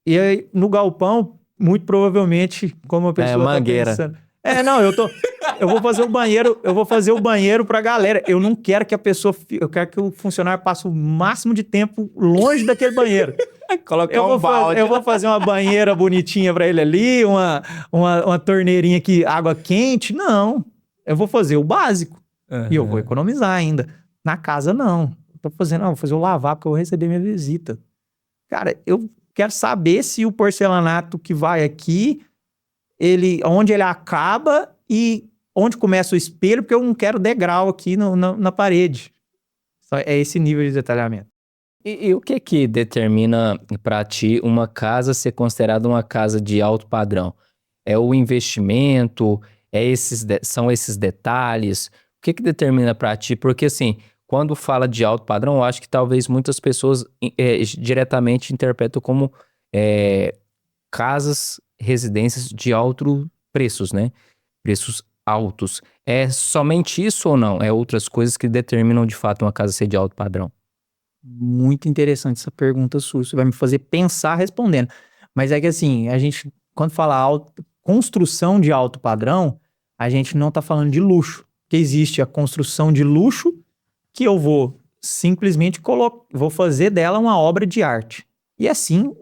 E aí, no galpão, muito provavelmente, como a pessoa mangueira. tá pensando... Eu vou fazer o banheiro pra galera. Eu não quero que eu quero que o funcionário passe o máximo de tempo longe daquele banheiro. Eu vou fazer uma banheira bonitinha pra ele ali, uma torneirinha aqui, água quente. Não, eu vou fazer o básico. Uhum. E eu vou economizar ainda. Na casa, não. Vou fazer o lavar porque eu vou receber minha visita. Cara, eu quero saber se o porcelanato que vai aqui, onde ele acaba e onde começa o espelho, porque eu não quero degrau aqui na parede. É esse nível de detalhamento. E o que determina para ti uma casa ser considerada uma casa de alto padrão? É o investimento? São esses detalhes? O que determina para ti? Porque assim, quando fala de alto padrão, eu acho que talvez muitas pessoas diretamente interpretam como casas, residências de altos preços, né? Preços altos. É somente isso ou não? É outras coisas que determinam de fato uma casa ser de alto padrão? Muito interessante essa pergunta sua. Você vai me fazer pensar respondendo. Mas é que assim, a gente, quando fala construção de alto padrão, a gente não está falando de luxo. Porque existe a construção de luxo que eu vou simplesmente vou fazer dela uma obra de arte. E assim,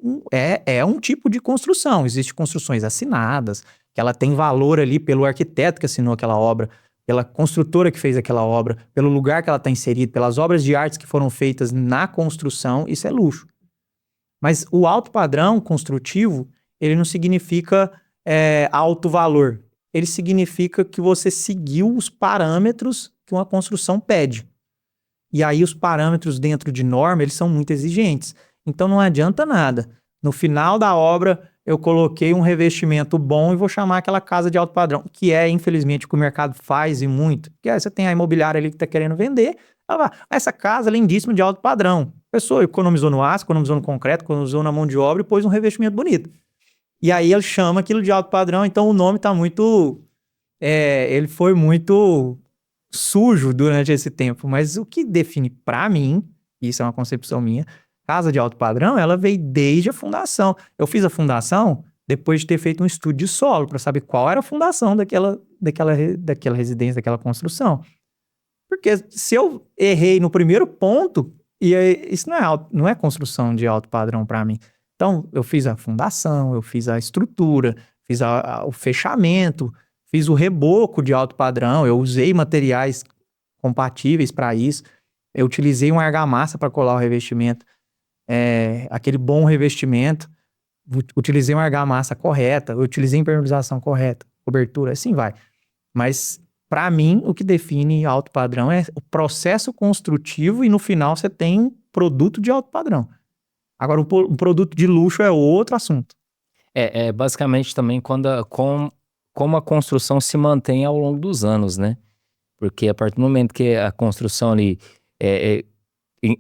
é um tipo de construção. Existem construções assinadas, que ela tem valor ali pelo arquiteto que assinou aquela obra, pela construtora que fez aquela obra, pelo lugar que ela está inserida, pelas obras de arte que foram feitas na construção, isso é luxo. Mas o alto padrão construtivo, ele não significa alto valor. Ele significa que você seguiu os parâmetros que uma construção pede. E aí os parâmetros dentro de norma, eles são muito exigentes. Então não adianta nada. No final da obra, eu coloquei um revestimento bom e vou chamar aquela casa de alto padrão, que é, infelizmente, o que o mercado faz e muito. Porque aí você tem a imobiliária ali que está querendo vender, ela vai, essa casa é lindíssima de alto padrão. A pessoa economizou no aço, economizou no concreto, economizou na mão de obra e pôs um revestimento bonito. E aí ele chama aquilo de alto padrão, então o nome está muito... ele foi muito sujo durante esse tempo. Mas o que define para mim, isso é uma concepção minha, casa de alto padrão, ela veio desde a fundação. Eu fiz a fundação depois de ter feito um estudo de solo para saber qual era a fundação daquela residência, daquela construção. Porque se eu errei no primeiro ponto, isso não é construção de alto padrão para mim. Então, eu fiz a fundação, eu fiz a estrutura, fiz o fechamento, fiz o reboco de alto padrão, eu usei materiais compatíveis para isso, eu utilizei uma argamassa para colar o revestimento, aquele bom revestimento, utilizei uma argamassa correta, eu utilizei impermeabilização correta, cobertura, assim vai. Mas, para mim, o que define alto padrão é o processo construtivo e no final você tem produto de alto padrão. Agora, um produto de luxo é outro assunto. Basicamente também como a construção se mantém ao longo dos anos, né? Porque a partir do momento que a construção ali...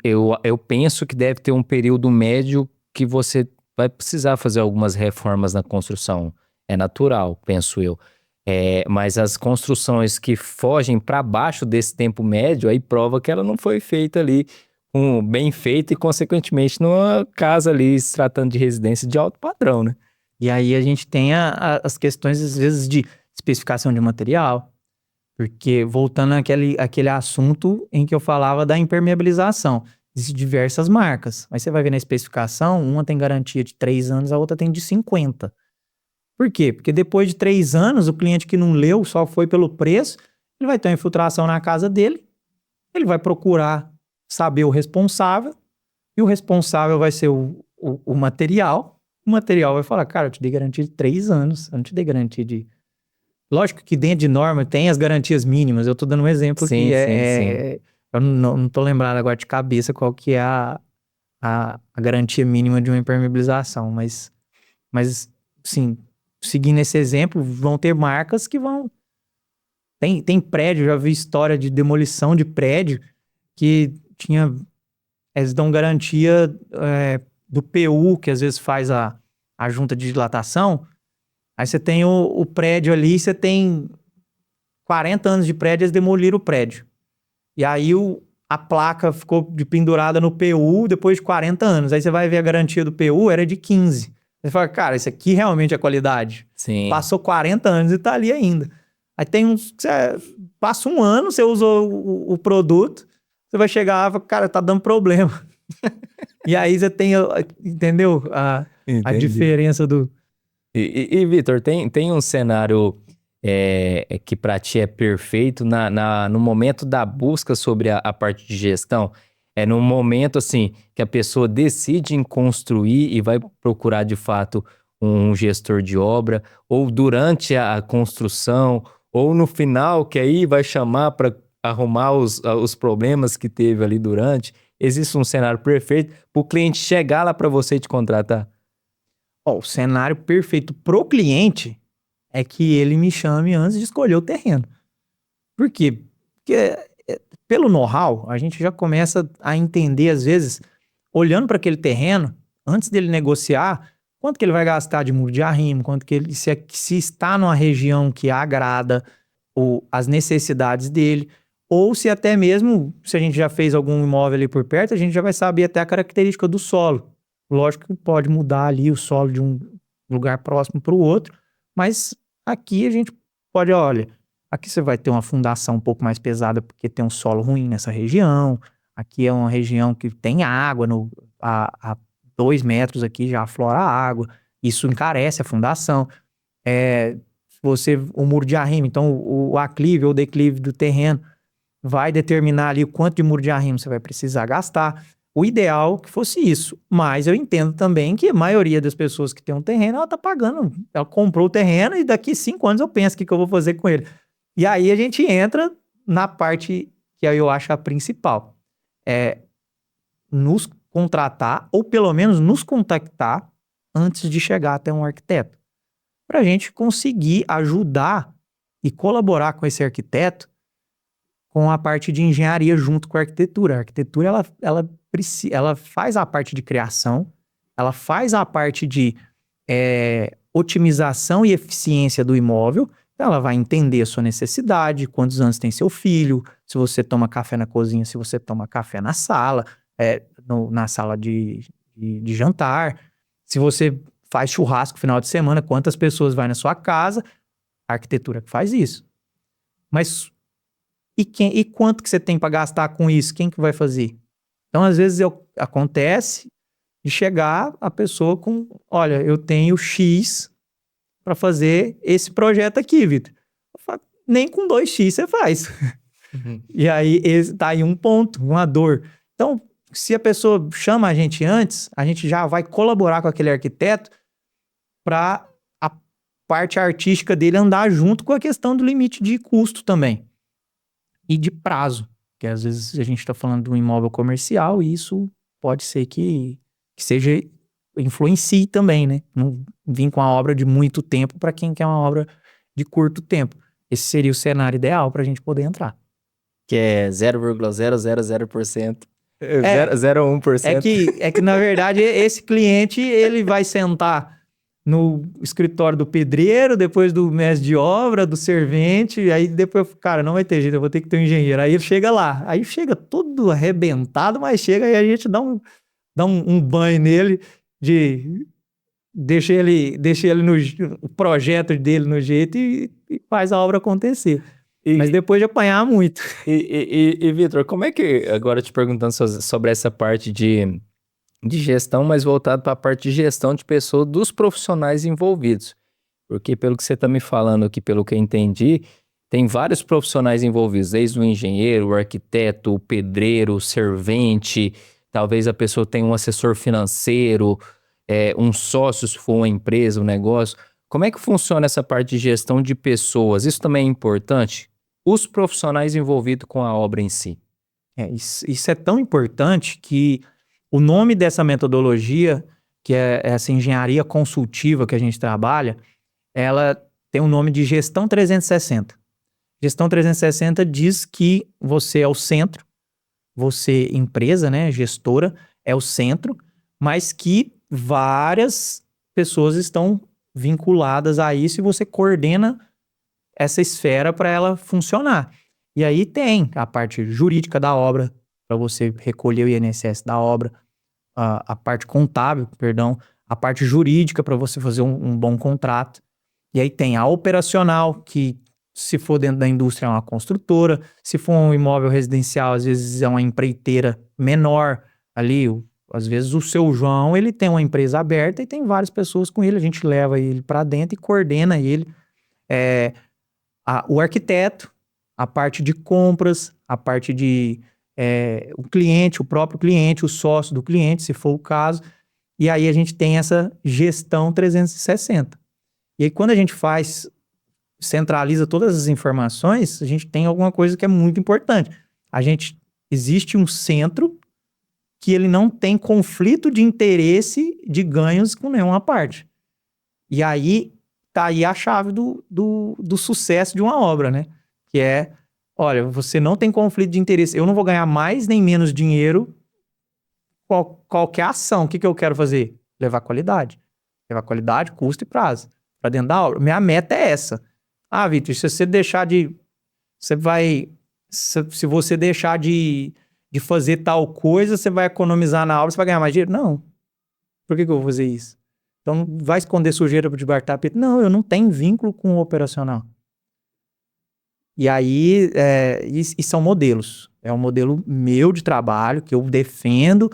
Eu penso que deve ter um período médio que você vai precisar fazer algumas reformas na construção. É natural, penso eu. Mas as construções que fogem para baixo desse tempo médio, aí prova que ela não foi feita ali bem feita e, consequentemente, numa casa ali se tratando de residência de alto padrão, né? E aí a gente tem as questões, às vezes, de especificação de material. Porque, voltando àquele assunto em que eu falava da impermeabilização, existem diversas marcas. Mas você vai ver na especificação, uma tem garantia de 3 anos, a outra tem de 50. Por quê? Porque depois de 3 anos, o cliente que não leu, só foi pelo preço, ele vai ter uma infiltração na casa dele, ele vai procurar saber o responsável, e o responsável vai ser o material. O material vai falar, cara, eu te dei garantia de 3 anos, eu não te dei garantia de... Lógico que dentro de norma tem as garantias mínimas, eu tô dando um exemplo Sim. Eu não tô lembrado agora de cabeça qual que é a garantia mínima de uma impermeabilização, mas sim, seguindo esse exemplo, vão ter marcas que vão... Tem prédio, já vi história de demolição de prédio que eles dão garantia do PU, que às vezes faz a junta de dilatação. Aí você tem o prédio ali, você tem 40 anos de prédio, eles demoliram o prédio. E aí a placa ficou pendurada no PU depois de 40 anos. Aí você vai ver a garantia do PU, era de 15. Você fala, cara, isso aqui realmente é qualidade. Sim. Passou 40 anos e tá ali ainda. Aí tem uns... Passa um ano, você usa o produto, você vai chegar e fala, cara, tá dando problema. E aí você tem, entendeu? A diferença do... E Vitor, tem um cenário que para ti é perfeito no momento da busca sobre a parte de gestão? É no momento, assim, que a pessoa decide em construir e vai procurar, de fato, um gestor de obra, ou durante a construção, ou no final, que aí vai chamar para arrumar os problemas que teve ali durante. Existe um cenário perfeito para o cliente chegar lá para você e te contratar? O cenário perfeito pro cliente é que ele me chame antes de escolher o terreno. Por quê? Porque pelo know-how, a gente já começa a entender, às vezes, olhando para aquele terreno, antes dele negociar, quanto que ele vai gastar de muro de arrimo, quanto que ele, se está numa região que agrada as necessidades dele, ou se até mesmo, se a gente já fez algum imóvel ali por perto, a gente já vai saber até a característica do solo. Lógico que pode mudar ali o solo de um lugar próximo para o outro, mas aqui a gente pode, olha, aqui você vai ter uma fundação um pouco mais pesada porque tem um solo ruim nessa região, aqui é uma região que tem água, a 2 metros aqui já aflora a água, isso encarece a fundação. O muro de arrimo, então o aclive ou declive do terreno vai determinar ali o quanto de muro de arrimo você vai precisar gastar. O ideal que fosse isso, mas eu entendo também que a maioria das pessoas que tem um terreno, ela tá pagando, ela comprou o terreno e daqui 5 anos eu penso o que eu vou fazer com ele. E aí a gente entra na parte que eu acho a principal. nos contratar ou pelo menos nos contactar antes de chegar até um arquiteto, para a gente conseguir ajudar e colaborar com esse arquiteto com a parte de engenharia junto com a arquitetura. A arquitetura, ela faz a parte de criação, ela faz a parte de otimização e eficiência do imóvel, ela vai entender a sua necessidade, quantos anos tem seu filho, se você toma café na cozinha, se você toma café na sala, na sala de jantar, se você faz churrasco no final de semana, quantas pessoas vai na sua casa, a arquitetura que faz isso. Mas e quanto que você tem para gastar com isso? Quem que vai fazer? Então, às vezes, acontece de chegar a pessoa com, olha, eu tenho X para fazer esse projeto aqui, Vitor. Nem com 2X você faz. Uhum. E aí, tá aí um ponto, uma dor. Então, se a pessoa chama a gente antes, a gente já vai colaborar com aquele arquiteto para a parte artística dele andar junto com a questão do limite de custo também. E de prazo, que às vezes a gente está falando de um imóvel comercial e isso pode ser que seja, influencie também, né? Não vir com a obra de muito tempo para quem quer uma obra de curto tempo. Esse seria o cenário ideal para a gente poder entrar. Que é 0,000%. 0,01%. É que, na verdade, esse cliente, ele vai sentar no escritório do pedreiro, depois do mestre de obra, do servente, aí depois, cara, não vai ter jeito, eu vou ter que ter um engenheiro. Aí ele chega lá, aí chega todo arrebentado, mas chega e a gente dá um banho nele, deixa ele no projeto dele no jeito e faz a obra acontecer. Mas depois de apanhar muito. E Vitor, como é que, agora te perguntando sobre essa parte de gestão, mas voltado para a parte de gestão de pessoas, dos profissionais envolvidos. Porque pelo que você está me falando aqui, pelo que eu entendi, tem vários profissionais envolvidos, desde o engenheiro, o arquiteto, o pedreiro, o servente, talvez a pessoa tenha um assessor financeiro, um sócio, se for uma empresa, um negócio. Como é que funciona essa parte de gestão de pessoas? Isso também é importante? Os profissionais envolvidos com a obra em si. Isso é tão importante que o nome dessa metodologia, que é essa engenharia consultiva que a gente trabalha, ela tem o nome de Gestão 360. Gestão 360 diz que você é o centro, você, empresa, né, gestora, é o centro, mas que várias pessoas estão vinculadas a isso e você coordena essa esfera para ela funcionar. E aí tem a parte jurídica da obra, para você recolher o INSS da obra, a parte contábil, a parte jurídica para você fazer um bom contrato. E aí tem a operacional, que se for dentro da indústria é uma construtora, se for um imóvel residencial, às vezes é uma empreiteira menor ali, às vezes o seu João, ele tem uma empresa aberta e tem várias pessoas com ele, a gente leva ele para dentro e coordena ele. O arquiteto, a parte de compras, a parte de o cliente, o próprio cliente, o sócio do cliente, se for o caso. E aí a gente tem essa gestão 360. E aí quando a gente centraliza todas as informações, a gente tem alguma coisa que é muito importante. Existe um centro que ele não tem conflito de interesse de ganhos com nenhuma parte. E aí tá aí a chave do sucesso de uma obra, né? Que é, olha, você não tem conflito de interesse, eu não vou ganhar mais nem menos dinheiro, qualquer ação, o que eu quero fazer? Levar qualidade, custo e prazo para dentro da obra. Minha meta é essa. Ah, Vitor, se você deixar de fazer tal coisa, você vai economizar na obra, você vai ganhar mais dinheiro? Não. Por que eu vou fazer isso? Então, vai esconder sujeira por debaixo do tapete? Não, eu não tenho vínculo com o operacional. E aí, e são modelos. É um modelo meu de trabalho, que eu defendo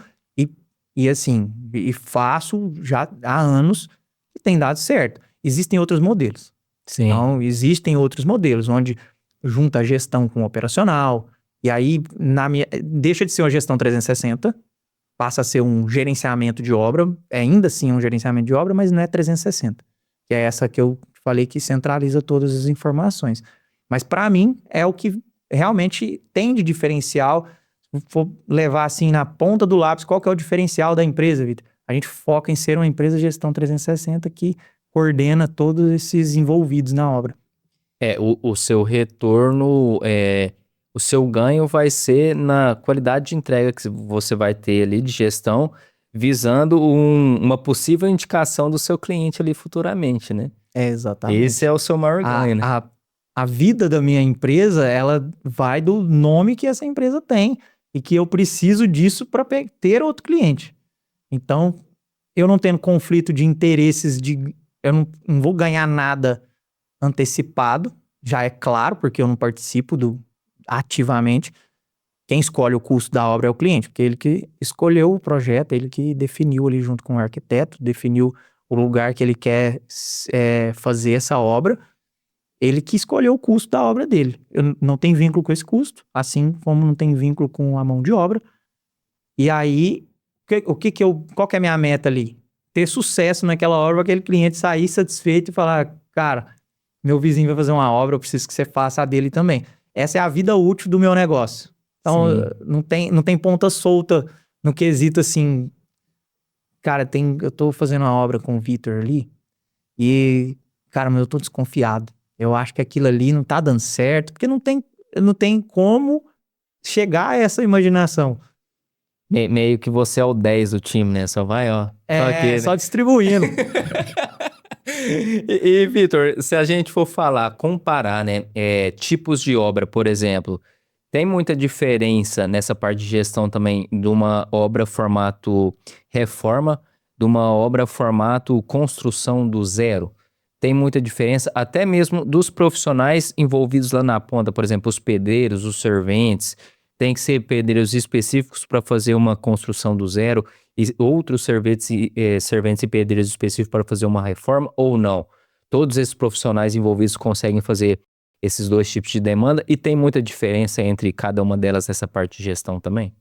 e faço já há anos e tem dado certo. Existem outros modelos. Sim. Então, existem outros modelos, onde junta a gestão com o operacional, e aí deixa de ser uma gestão 360, passa a ser um gerenciamento de obra, ainda assim um gerenciamento de obra, mas não é 360, que é essa que eu falei que centraliza todas as informações. Mas para mim é o que realmente tem de diferencial. for levar assim na ponta do lápis, qual que é o diferencial da empresa, Vitor? A gente foca em ser uma empresa de gestão 360 que coordena todos esses envolvidos na obra. O seu retorno, o seu ganho vai ser na qualidade de entrega que você vai ter ali de gestão, visando uma possível indicação do seu cliente ali futuramente, né? Exatamente. Esse é o seu maior ganho, né? A vida da minha empresa, ela vai do nome que essa empresa tem e que eu preciso disso para ter outro cliente. Então, eu não tendo conflito de interesses, eu não vou ganhar nada antecipado, já é claro, porque eu não participo ativamente. Quem escolhe o custo da obra é o cliente, porque ele que escolheu o projeto, ele que definiu ali junto com o arquiteto, definiu o lugar que ele quer fazer essa obra, ele que escolheu o custo da obra dele. Eu não tenho vínculo com esse custo, assim como não tem vínculo com a mão de obra. E aí, qual que é a minha meta ali? Ter sucesso naquela obra, aquele cliente sair satisfeito e falar, cara, meu vizinho vai fazer uma obra, eu preciso que você faça a dele também. Essa é a vida útil do meu negócio. Então, não tem ponta solta no quesito assim, cara, eu tô fazendo uma obra com o Vitor ali e, cara, mas eu tô desconfiado. Eu acho que aquilo ali não tá dando certo, porque não tem como chegar a essa imaginação. Meio que você é o 10 do time, né? Só vai, ó. Só aqui, né? Só distribuindo. E Vitor, se a gente for comparar, né, tipos de obra, por exemplo, tem muita diferença nessa parte de gestão também de uma obra formato reforma, de uma obra formato construção do zero? Tem muita diferença, até mesmo dos profissionais envolvidos lá na ponta, por exemplo, os pedreiros, os serventes, tem que ser pedreiros específicos para fazer uma construção do zero e outros serventes e pedreiros específicos para fazer uma reforma ou não? Todos esses profissionais envolvidos conseguem fazer esses dois tipos de demanda e tem muita diferença entre cada uma delas nessa parte de gestão também?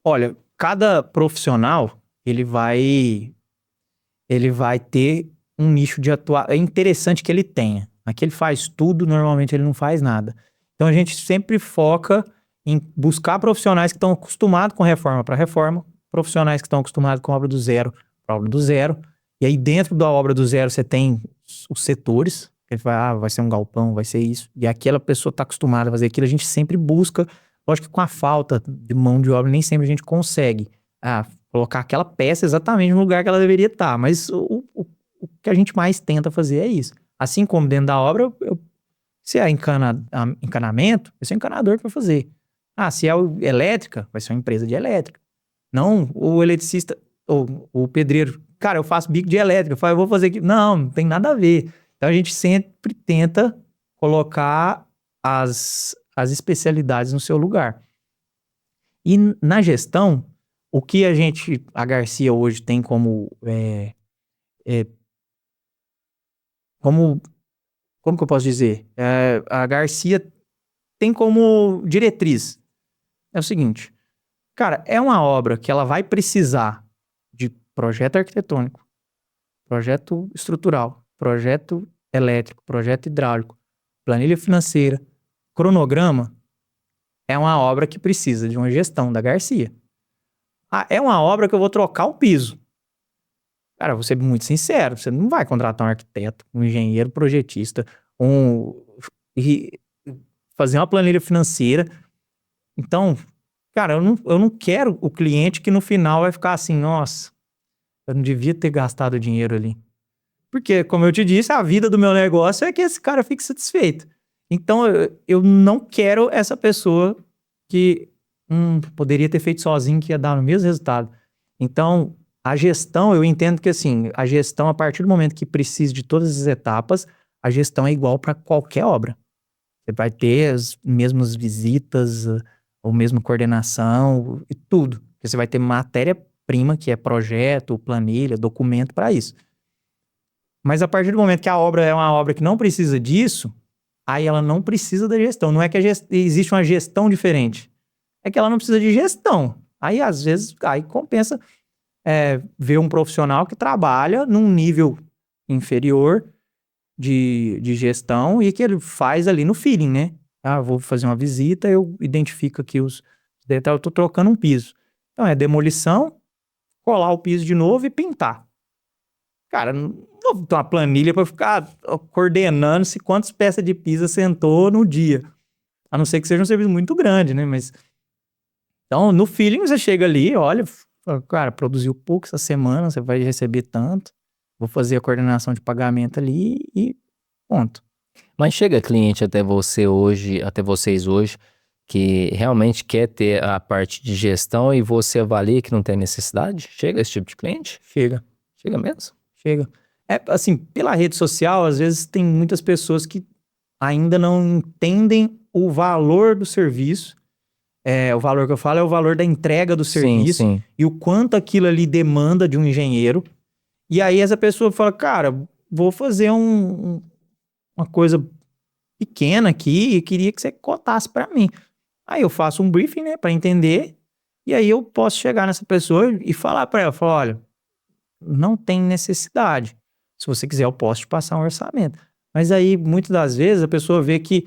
Olha, cada profissional, ele vai ter um nicho de atuação. É interessante que ele tenha. Aqui ele faz tudo, normalmente ele não faz nada. Então a gente sempre foca em buscar profissionais que estão acostumados com reforma para reforma, profissionais que estão acostumados com obra do zero para obra do zero. E aí dentro da obra do zero você tem os setores. Ele vai ser um galpão, vai ser isso. E aquela pessoa está acostumada a fazer aquilo. A gente sempre busca, lógico que com a falta de mão de obra nem sempre a gente consegue colocar aquela peça exatamente no lugar que ela deveria estar. Mas o que a gente mais tenta fazer é isso. Assim como dentro da obra, se é encanamento, vai ser um encanador que vai fazer. Se é elétrica, vai ser uma empresa de elétrica. Não o eletricista, ou o pedreiro. Cara, eu faço bico de elétrica, eu vou fazer aqui. Não tem nada a ver. Então a gente sempre tenta colocar as especialidades no seu lugar. E na gestão, o que a Garcia hoje tem como como que eu posso dizer? A Garcia tem como diretriz. É o seguinte, cara, é uma obra que ela vai precisar de projeto arquitetônico, projeto estrutural, projeto elétrico, projeto hidráulico, planilha financeira, cronograma. É uma obra que precisa de uma gestão da Garcia. É uma obra que eu vou trocar o piso. Cara, vou ser muito sincero, você não vai contratar um arquiteto, um engenheiro, projetista, e fazer uma planilha financeira. Então, cara, eu não quero o cliente que no final vai ficar assim, nossa, eu não devia ter gastado dinheiro ali. Porque, como eu te disse, a vida do meu negócio é que esse cara fique satisfeito. Então, eu não quero essa pessoa que poderia ter feito sozinho, que ia dar o mesmo resultado. Então, a gestão, eu entendo que assim, a gestão, a partir do momento que precisa de todas as etapas, a gestão é igual para qualquer obra. Você vai ter as mesmas visitas, a mesma coordenação e tudo. Você vai ter matéria-prima, que é projeto, planilha, documento para isso. Mas a partir do momento que a obra é uma obra que não precisa disso, aí ela não precisa da gestão. Não é que existe uma gestão diferente. É que ela não precisa de gestão. Aí, às vezes, compensa ver um profissional que trabalha num nível inferior de gestão e que ele faz ali no feeling, né? Vou fazer uma visita, eu identifico aqui os Eu tô trocando um piso. Então é demolição, colar o piso de novo e pintar. Cara, não vou ter uma planilha para ficar coordenando se quantas peças de piso sentou no dia. A não ser que seja um serviço muito grande, né? Mas então, no feeling, você chega ali, olha, fala, cara, produziu pouco essa semana, você vai receber tanto. Vou fazer a coordenação de pagamento ali e ponto. Mas chega cliente até você hoje, até vocês hoje, que realmente quer ter a parte de gestão e você avalia que não tem necessidade? Chega esse tipo de cliente? Chega. Chega mesmo? Chega. É, assim, pela rede social, às vezes tem muitas pessoas que ainda não entendem o valor do serviço. O valor que eu falo é o valor da entrega do serviço Sim. e o quanto aquilo ali demanda de um engenheiro. E aí essa pessoa fala, cara, vou fazer uma coisa pequena aqui e queria que você cotasse para mim. Aí eu faço um briefing, né, para entender, e aí eu posso chegar nessa pessoa e falar para ela, falar, olha, não tem necessidade. Se você quiser, eu posso te passar um orçamento. Mas aí, muitas das vezes, a pessoa vê que,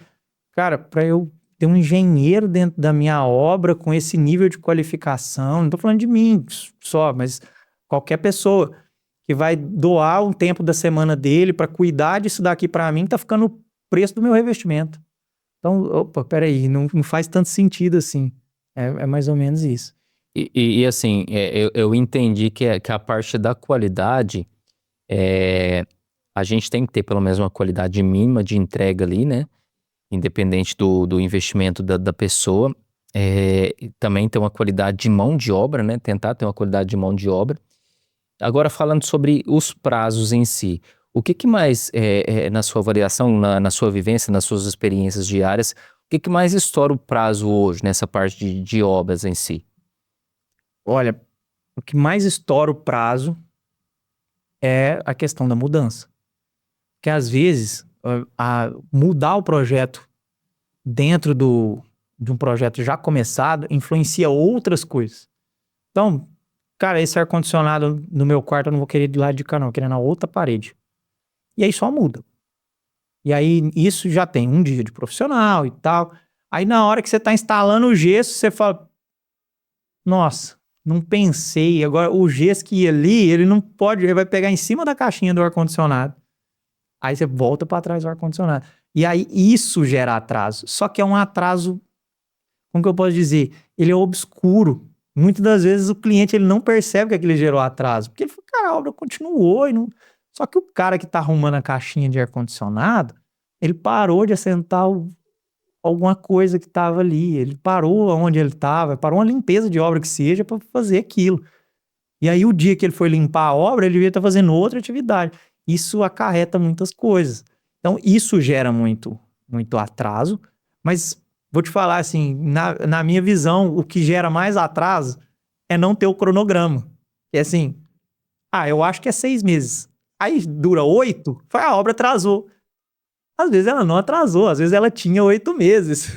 cara, para eu ter um engenheiro dentro da minha obra com esse nível de qualificação, não tô falando de mim só, mas qualquer pessoa que vai doar um tempo da semana dele para cuidar disso daqui para mim, tá ficando o preço do meu revestimento. Então, opa, peraí, não faz tanto sentido assim. É mais ou menos isso. E assim, eu entendi que a parte da qualidade, a gente tem que ter pelo menos uma qualidade mínima de entrega ali, né? Independente do investimento da pessoa. E também ter uma qualidade de mão de obra, né? Tentar ter uma qualidade de mão de obra. Agora, falando sobre os prazos em si, o que mais, na sua avaliação, na sua vivência, nas suas experiências diárias, o que mais estoura o prazo hoje nessa parte de obras em si? Olha, o que mais estoura o prazo é a questão da mudança. Porque às vezes, mudar o projeto dentro de um projeto já começado influencia outras coisas. Então, cara, esse ar-condicionado no meu quarto eu não vou querer de lado de cá não, eu quero na outra parede. E aí só muda. E aí isso já tem um dia de profissional e tal. Aí na hora que você tá instalando o gesso, você fala, nossa, não pensei. Agora o gesso que ia ali, ele não pode, ele vai pegar em cima da caixinha do ar-condicionado. Aí você volta para trás do ar-condicionado. E aí isso gera atraso. Só que é um atraso, como que eu posso dizer? Ele é obscuro. Muitas das vezes o cliente ele não percebe que aquilo gerou atraso. Porque ele fala, cara, a obra continuou. E não... Só que o cara que tá arrumando a caixinha de ar-condicionado, ele parou de assentar alguma coisa que estava ali. Ele parou onde ele estava, parou uma limpeza de obra que seja para fazer aquilo. E aí o dia que ele foi limpar a obra, ele devia estar fazendo outra atividade. Isso acarreta muitas coisas. Então isso gera muito atraso. Mas vou te falar assim, na minha visão, o que gera mais atraso é não ter o cronograma. É assim, eu acho que é 6 meses. Aí dura 8, a obra atrasou. Às vezes ela não atrasou, às vezes ela tinha 8 meses.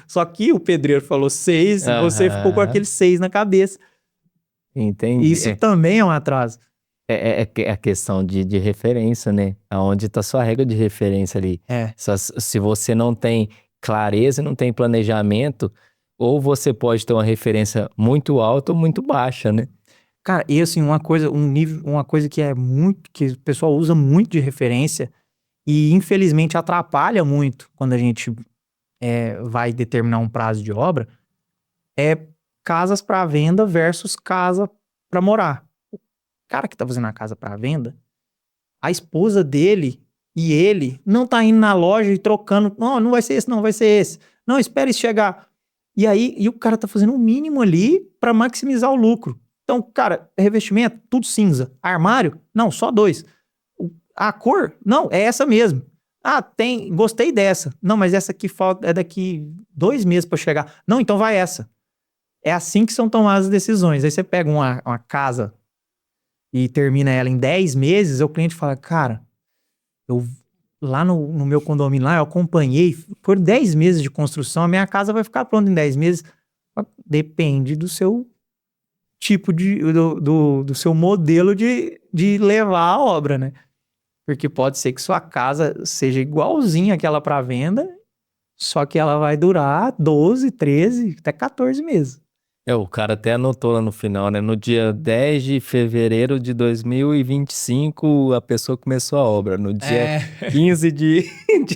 Só que o pedreiro falou 6, você ficou com aquele 6 na cabeça. Entendi. Isso também é um atraso. É a questão de referência, né? Aonde tá sua regra de referência ali. Se você não tem clareza, não tem planejamento, ou você pode ter uma referência muito alta ou muito baixa, né? Cara, e assim, uma coisa que é muito, que o pessoal usa muito de referência e infelizmente atrapalha muito quando a gente vai determinar um prazo de obra, é casas para venda versus casa para morar. O cara que tá fazendo a casa para venda, a esposa dele e ele não tá indo na loja e trocando, não vai ser esse, não vai ser esse. Não, espere isso chegar. E aí, o cara tá fazendo o mínimo ali para maximizar o lucro. Então, cara, revestimento, tudo cinza. Armário? Não, só 2. A cor? Não, é essa mesmo. Gostei dessa. Não, mas essa aqui falta, é daqui 2 meses para chegar. Não, então vai essa. É assim que são tomadas as decisões. Aí você pega uma casa e termina ela em 10 meses, o cliente fala, cara, eu lá no meu condomínio lá, eu acompanhei, por 10 meses de construção, a minha casa vai ficar pronta em 10 meses. Depende do seu tipo do seu modelo de levar a obra, né? Porque pode ser que sua casa seja igualzinha àquela para venda, só que ela vai durar 12, 13, até 14 meses. O cara até anotou lá no final, né? No dia 10 de fevereiro de 2025, a pessoa começou a obra. No dia É. 15 de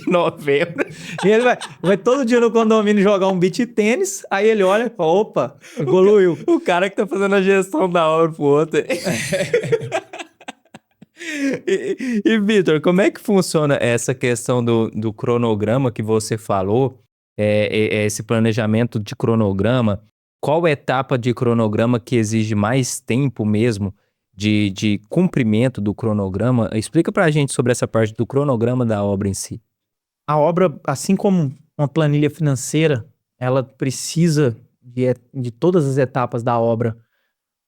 novembro. E ele vai todo dia no condomínio jogar um beach tênis, aí ele olha e fala, opa, evoluiu. O cara que tá fazendo a gestão da obra pro outro. E Vitor, como é que funciona essa questão do cronograma que você falou? Esse planejamento de cronograma? Qual etapa de cronograma que exige mais tempo mesmo de cumprimento do cronograma? Explica pra gente sobre essa parte do cronograma da obra em si. A obra, assim como uma planilha financeira, ela precisa de todas as etapas da obra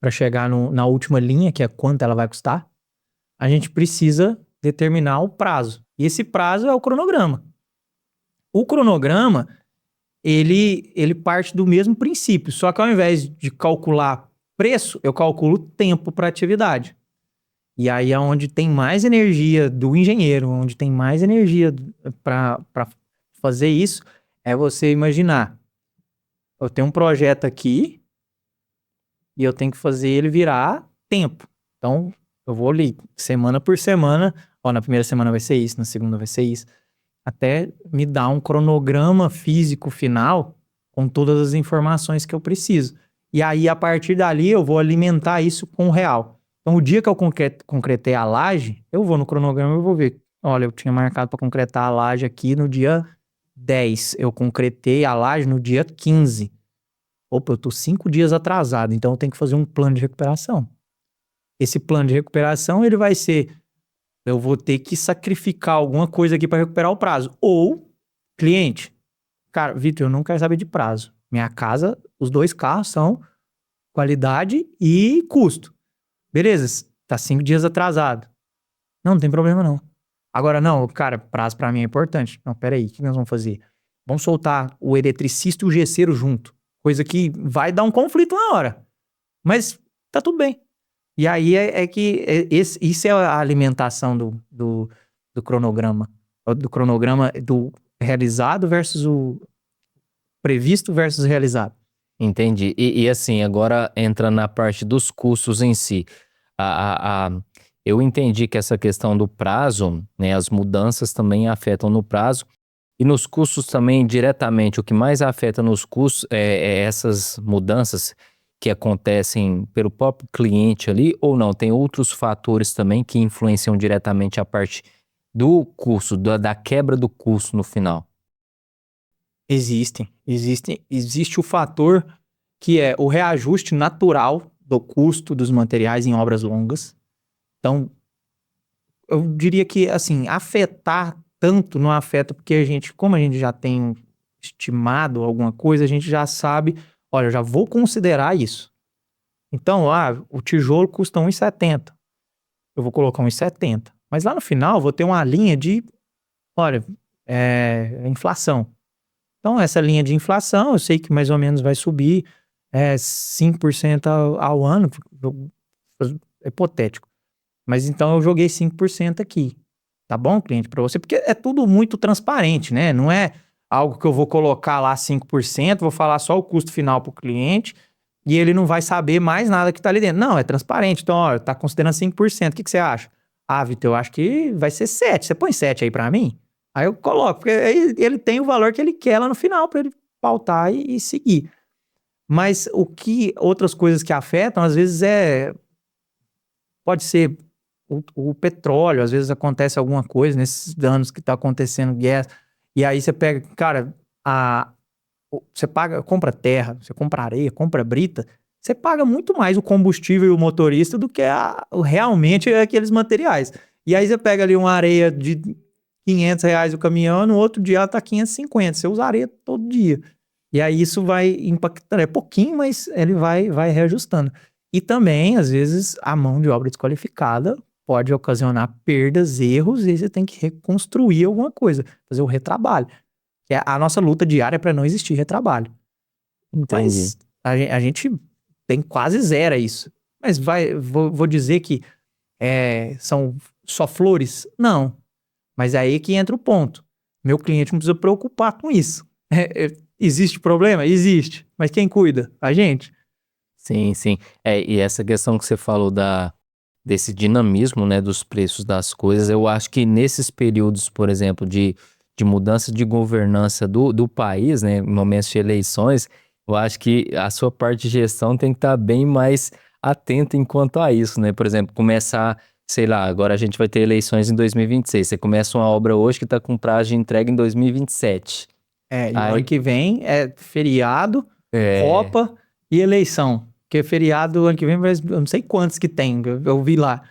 para chegar na última linha, que é quanto ela vai custar. A gente precisa determinar o prazo. E esse prazo é o cronograma. O cronograma, ele parte do mesmo princípio, só que ao invés de calcular preço, eu calculo tempo para atividade. E aí é onde tem mais energia do engenheiro, onde tem mais energia para fazer isso, é você imaginar. Eu tenho um projeto aqui e eu tenho que fazer ele virar tempo. Então, eu vou ali, semana por semana, na primeira semana vai ser isso, na segunda vai ser isso, até me dar um cronograma físico final com todas as informações que eu preciso. E aí, a partir dali, eu vou alimentar isso com o real. Então, o dia que eu concretei a laje, eu vou no cronograma e vou ver. Olha, eu tinha marcado para concretar a laje aqui no dia 10. Eu concretei a laje no dia 15. Opa, eu tô 5 dias atrasado, então eu tenho que fazer um plano de recuperação. Esse plano de recuperação, ele vai ser, eu vou ter que sacrificar alguma coisa aqui para recuperar o prazo. Ou, cliente, cara, Vitor, eu não quero saber de prazo. Minha casa, os 2 carros são qualidade e custo. Beleza, tá 5 dias atrasado. Não tem problema não. Agora, não, cara, prazo pra mim é importante. Não, peraí, o que nós vamos fazer? Vamos soltar o eletricista e o gesseiro junto. Coisa que vai dar um conflito na hora. Mas tá tudo bem. E aí isso é a alimentação do cronograma. Do cronograma do realizado versus o previsto versus realizado. Entendi. E assim, agora entra na parte dos custos em si. Eu entendi que essa questão do prazo, né, as mudanças também afetam no prazo e nos custos também diretamente. O que mais afeta nos custos é essas mudanças que acontecem pelo próprio cliente ali ou não? Tem outros fatores também que influenciam diretamente a parte do custo, da quebra do custo no final. Existe o fator que é o reajuste natural do custo dos materiais em obras longas. Então, eu diria que, assim, afetar tanto não afeta, porque como a gente já tem estimado alguma coisa, a gente já sabe, olha, eu já vou considerar isso. Então, o tijolo custa R$1,70. Eu vou colocar R$1,70. Mas lá no final, eu vou ter uma linha de, olha, inflação. Então, essa linha de inflação, eu sei que mais ou menos vai subir 5% ao ano, hipotético. Mas então eu joguei 5% aqui. Tá bom, cliente, para você? Porque é tudo muito transparente, né? Não é algo que eu vou colocar lá 5%, vou falar só o custo final para o cliente e ele não vai saber mais nada que tá ali dentro. Não, é transparente. Então, ó, tá considerando 5%. O que você acha? Vitor, eu acho que vai ser 7%. Você põe 7% aí para mim? Aí eu coloco, porque aí ele tem o valor que ele quer lá no final para ele pautar e seguir. Mas outras coisas que afetam, às vezes pode ser o petróleo, às vezes acontece alguma coisa nesses danos que tá acontecendo, guerra, e aí você pega, cara, você compra terra, você compra areia, compra brita, você paga muito mais o combustível e o motorista do que realmente aqueles materiais. E aí você pega ali uma areia de R$500 o caminhão, no outro dia ela tá 550, você usa areia todo dia. E aí isso vai impactando, é pouquinho, mas ele vai reajustando. E também, às vezes, a mão de obra desqualificada pode ocasionar perdas, erros, e você tem que reconstruir alguma coisa, fazer o retrabalho. Que a nossa luta diária é para não existir retrabalho. Entendi. Mas a gente tem quase zero isso. Mas vou dizer que são só flores? Não. Mas é aí que entra o ponto. Meu cliente não precisa preocupar com isso. Existe problema? Existe. Mas quem cuida? A gente. Sim, sim. E essa questão que você falou desse dinamismo, né, dos preços das coisas, eu acho que nesses períodos, por exemplo, de mudança de governança do país, né, em momentos de eleições, eu acho que a sua parte de gestão tem que estar bem mais atenta enquanto a isso, né? Por exemplo, começar, sei lá, agora a gente vai ter eleições em 2026. Você começa uma obra hoje que está com prazo de entrega em 2027. E o ano Aí, que vem é feriado, é, Copa e eleição. Porque feriado ano que vem, eu não sei quantos que tem, eu vi lá.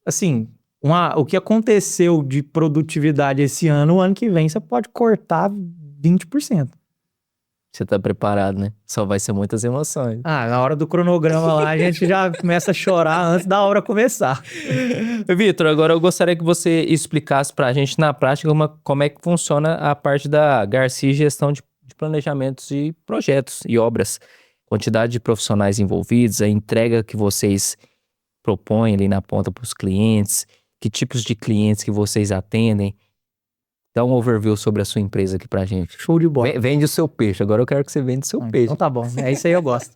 Assim, o que aconteceu de produtividade esse ano, o ano que vem você pode cortar 20%. você tá preparado, né? Só vai ser muitas emoções. Na hora do cronograma lá, a gente já começa a chorar antes da obra começar. Vitor, agora eu gostaria que você explicasse pra gente na prática como é que funciona a parte da Garcia Gestão de planejamentos e projetos e obras. Quantidade de profissionais envolvidos, a entrega que vocês propõem ali na ponta para os clientes, que tipos de clientes que vocês atendem. Dá um overview sobre a sua empresa aqui pra gente. Show de bola. Vende o seu peixe, agora eu quero que você venda o seu peixe. Então tá bom, é isso aí eu gosto.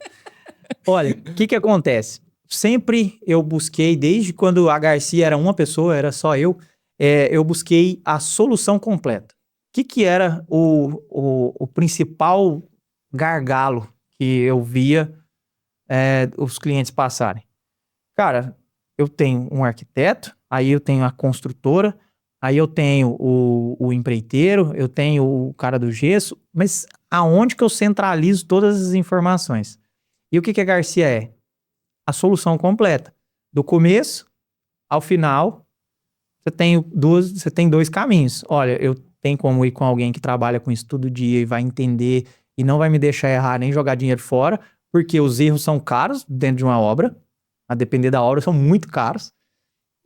Olha, o que acontece? Sempre eu busquei, desde quando a Garcia era uma pessoa, era só eu busquei a solução completa. O que era o principal gargalo que eu via os clientes passarem? Cara, eu tenho um arquiteto, aí eu tenho a construtora, aí eu tenho o empreiteiro, eu tenho o cara do gesso, mas aonde que eu centralizo todas as informações? E o que a Garcia é? A solução completa. Do começo ao final, você tem dois caminhos. Olha, eu tenho como ir com alguém que trabalha com isso todo dia e vai entender e não vai me deixar errar nem jogar dinheiro fora, porque os erros são caros dentro de uma obra, a depender da obra, são muito caros.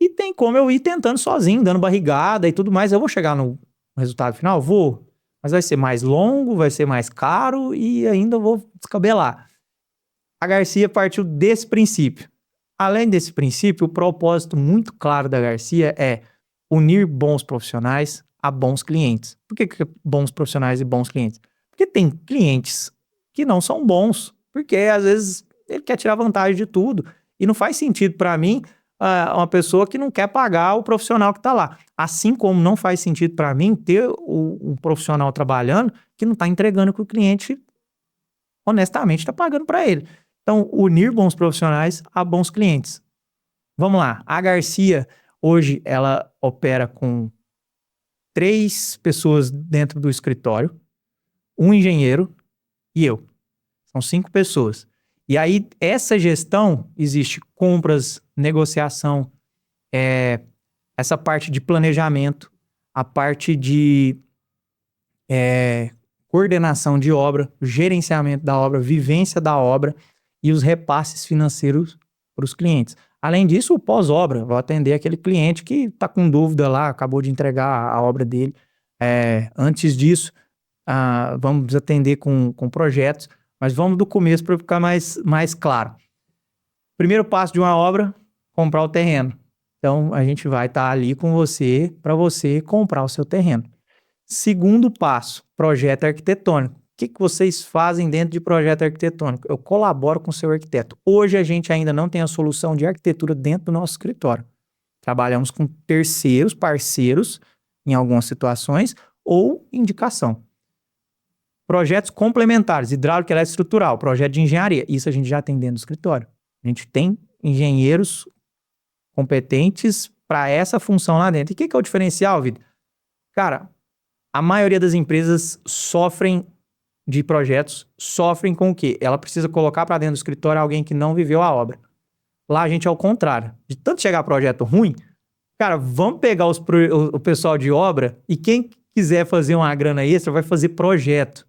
E tem como eu ir tentando sozinho, dando barrigada e tudo mais. Eu vou chegar no resultado final? Vou. Mas vai ser mais longo, vai ser mais caro e ainda vou descabelar. A Garcia partiu desse princípio. Além desse princípio, o propósito muito claro da Garcia é unir bons profissionais a bons clientes. Por que bons profissionais e bons clientes? Porque tem clientes que não são bons, porque às vezes ele quer tirar vantagem de tudo. E não faz sentido para mim uma pessoa que não quer pagar o profissional que está lá. Assim como não faz sentido para mim ter um profissional trabalhando que não está entregando o que o cliente honestamente está pagando para ele. Então, unir bons profissionais a bons clientes. Vamos lá. A Garcia, hoje, ela opera com 3 pessoas dentro do escritório, um engenheiro e eu. São 5 pessoas. E aí, essa gestão, existe compras, negociação, essa parte de planejamento, a parte de coordenação de obra, gerenciamento da obra, vivência da obra e os repasses financeiros para os clientes. Além disso, o pós-obra, vou atender aquele cliente que está com dúvida lá, acabou de entregar a obra dele. Antes disso, vamos atender com projetos, mas vamos do começo para ficar mais claro. Primeiro passo de uma obra, comprar o terreno. Então, a gente vai estar ali com você para você comprar o seu terreno. Segundo passo, projeto arquitetônico. O que vocês fazem dentro de projeto arquitetônico? Eu colaboro com o seu arquiteto. Hoje a gente ainda não tem a solução de arquitetura dentro do nosso escritório. Trabalhamos com terceiros, parceiros, em algumas situações, ou indicação. Projetos complementares, hidráulica, elétrica estrutural, projeto de engenharia. Isso a gente já tem dentro do escritório. A gente tem engenheiros competentes para essa função lá dentro. E o que é o diferencial, Vitor? Cara, a maioria das empresas sofrem de projetos, sofrem com o quê? Ela precisa colocar para dentro do escritório alguém que não viveu a obra. Lá a gente é o contrário. De tanto chegar projeto ruim, cara, vamos pegar o pessoal de obra e quem quiser fazer uma grana extra vai fazer projeto.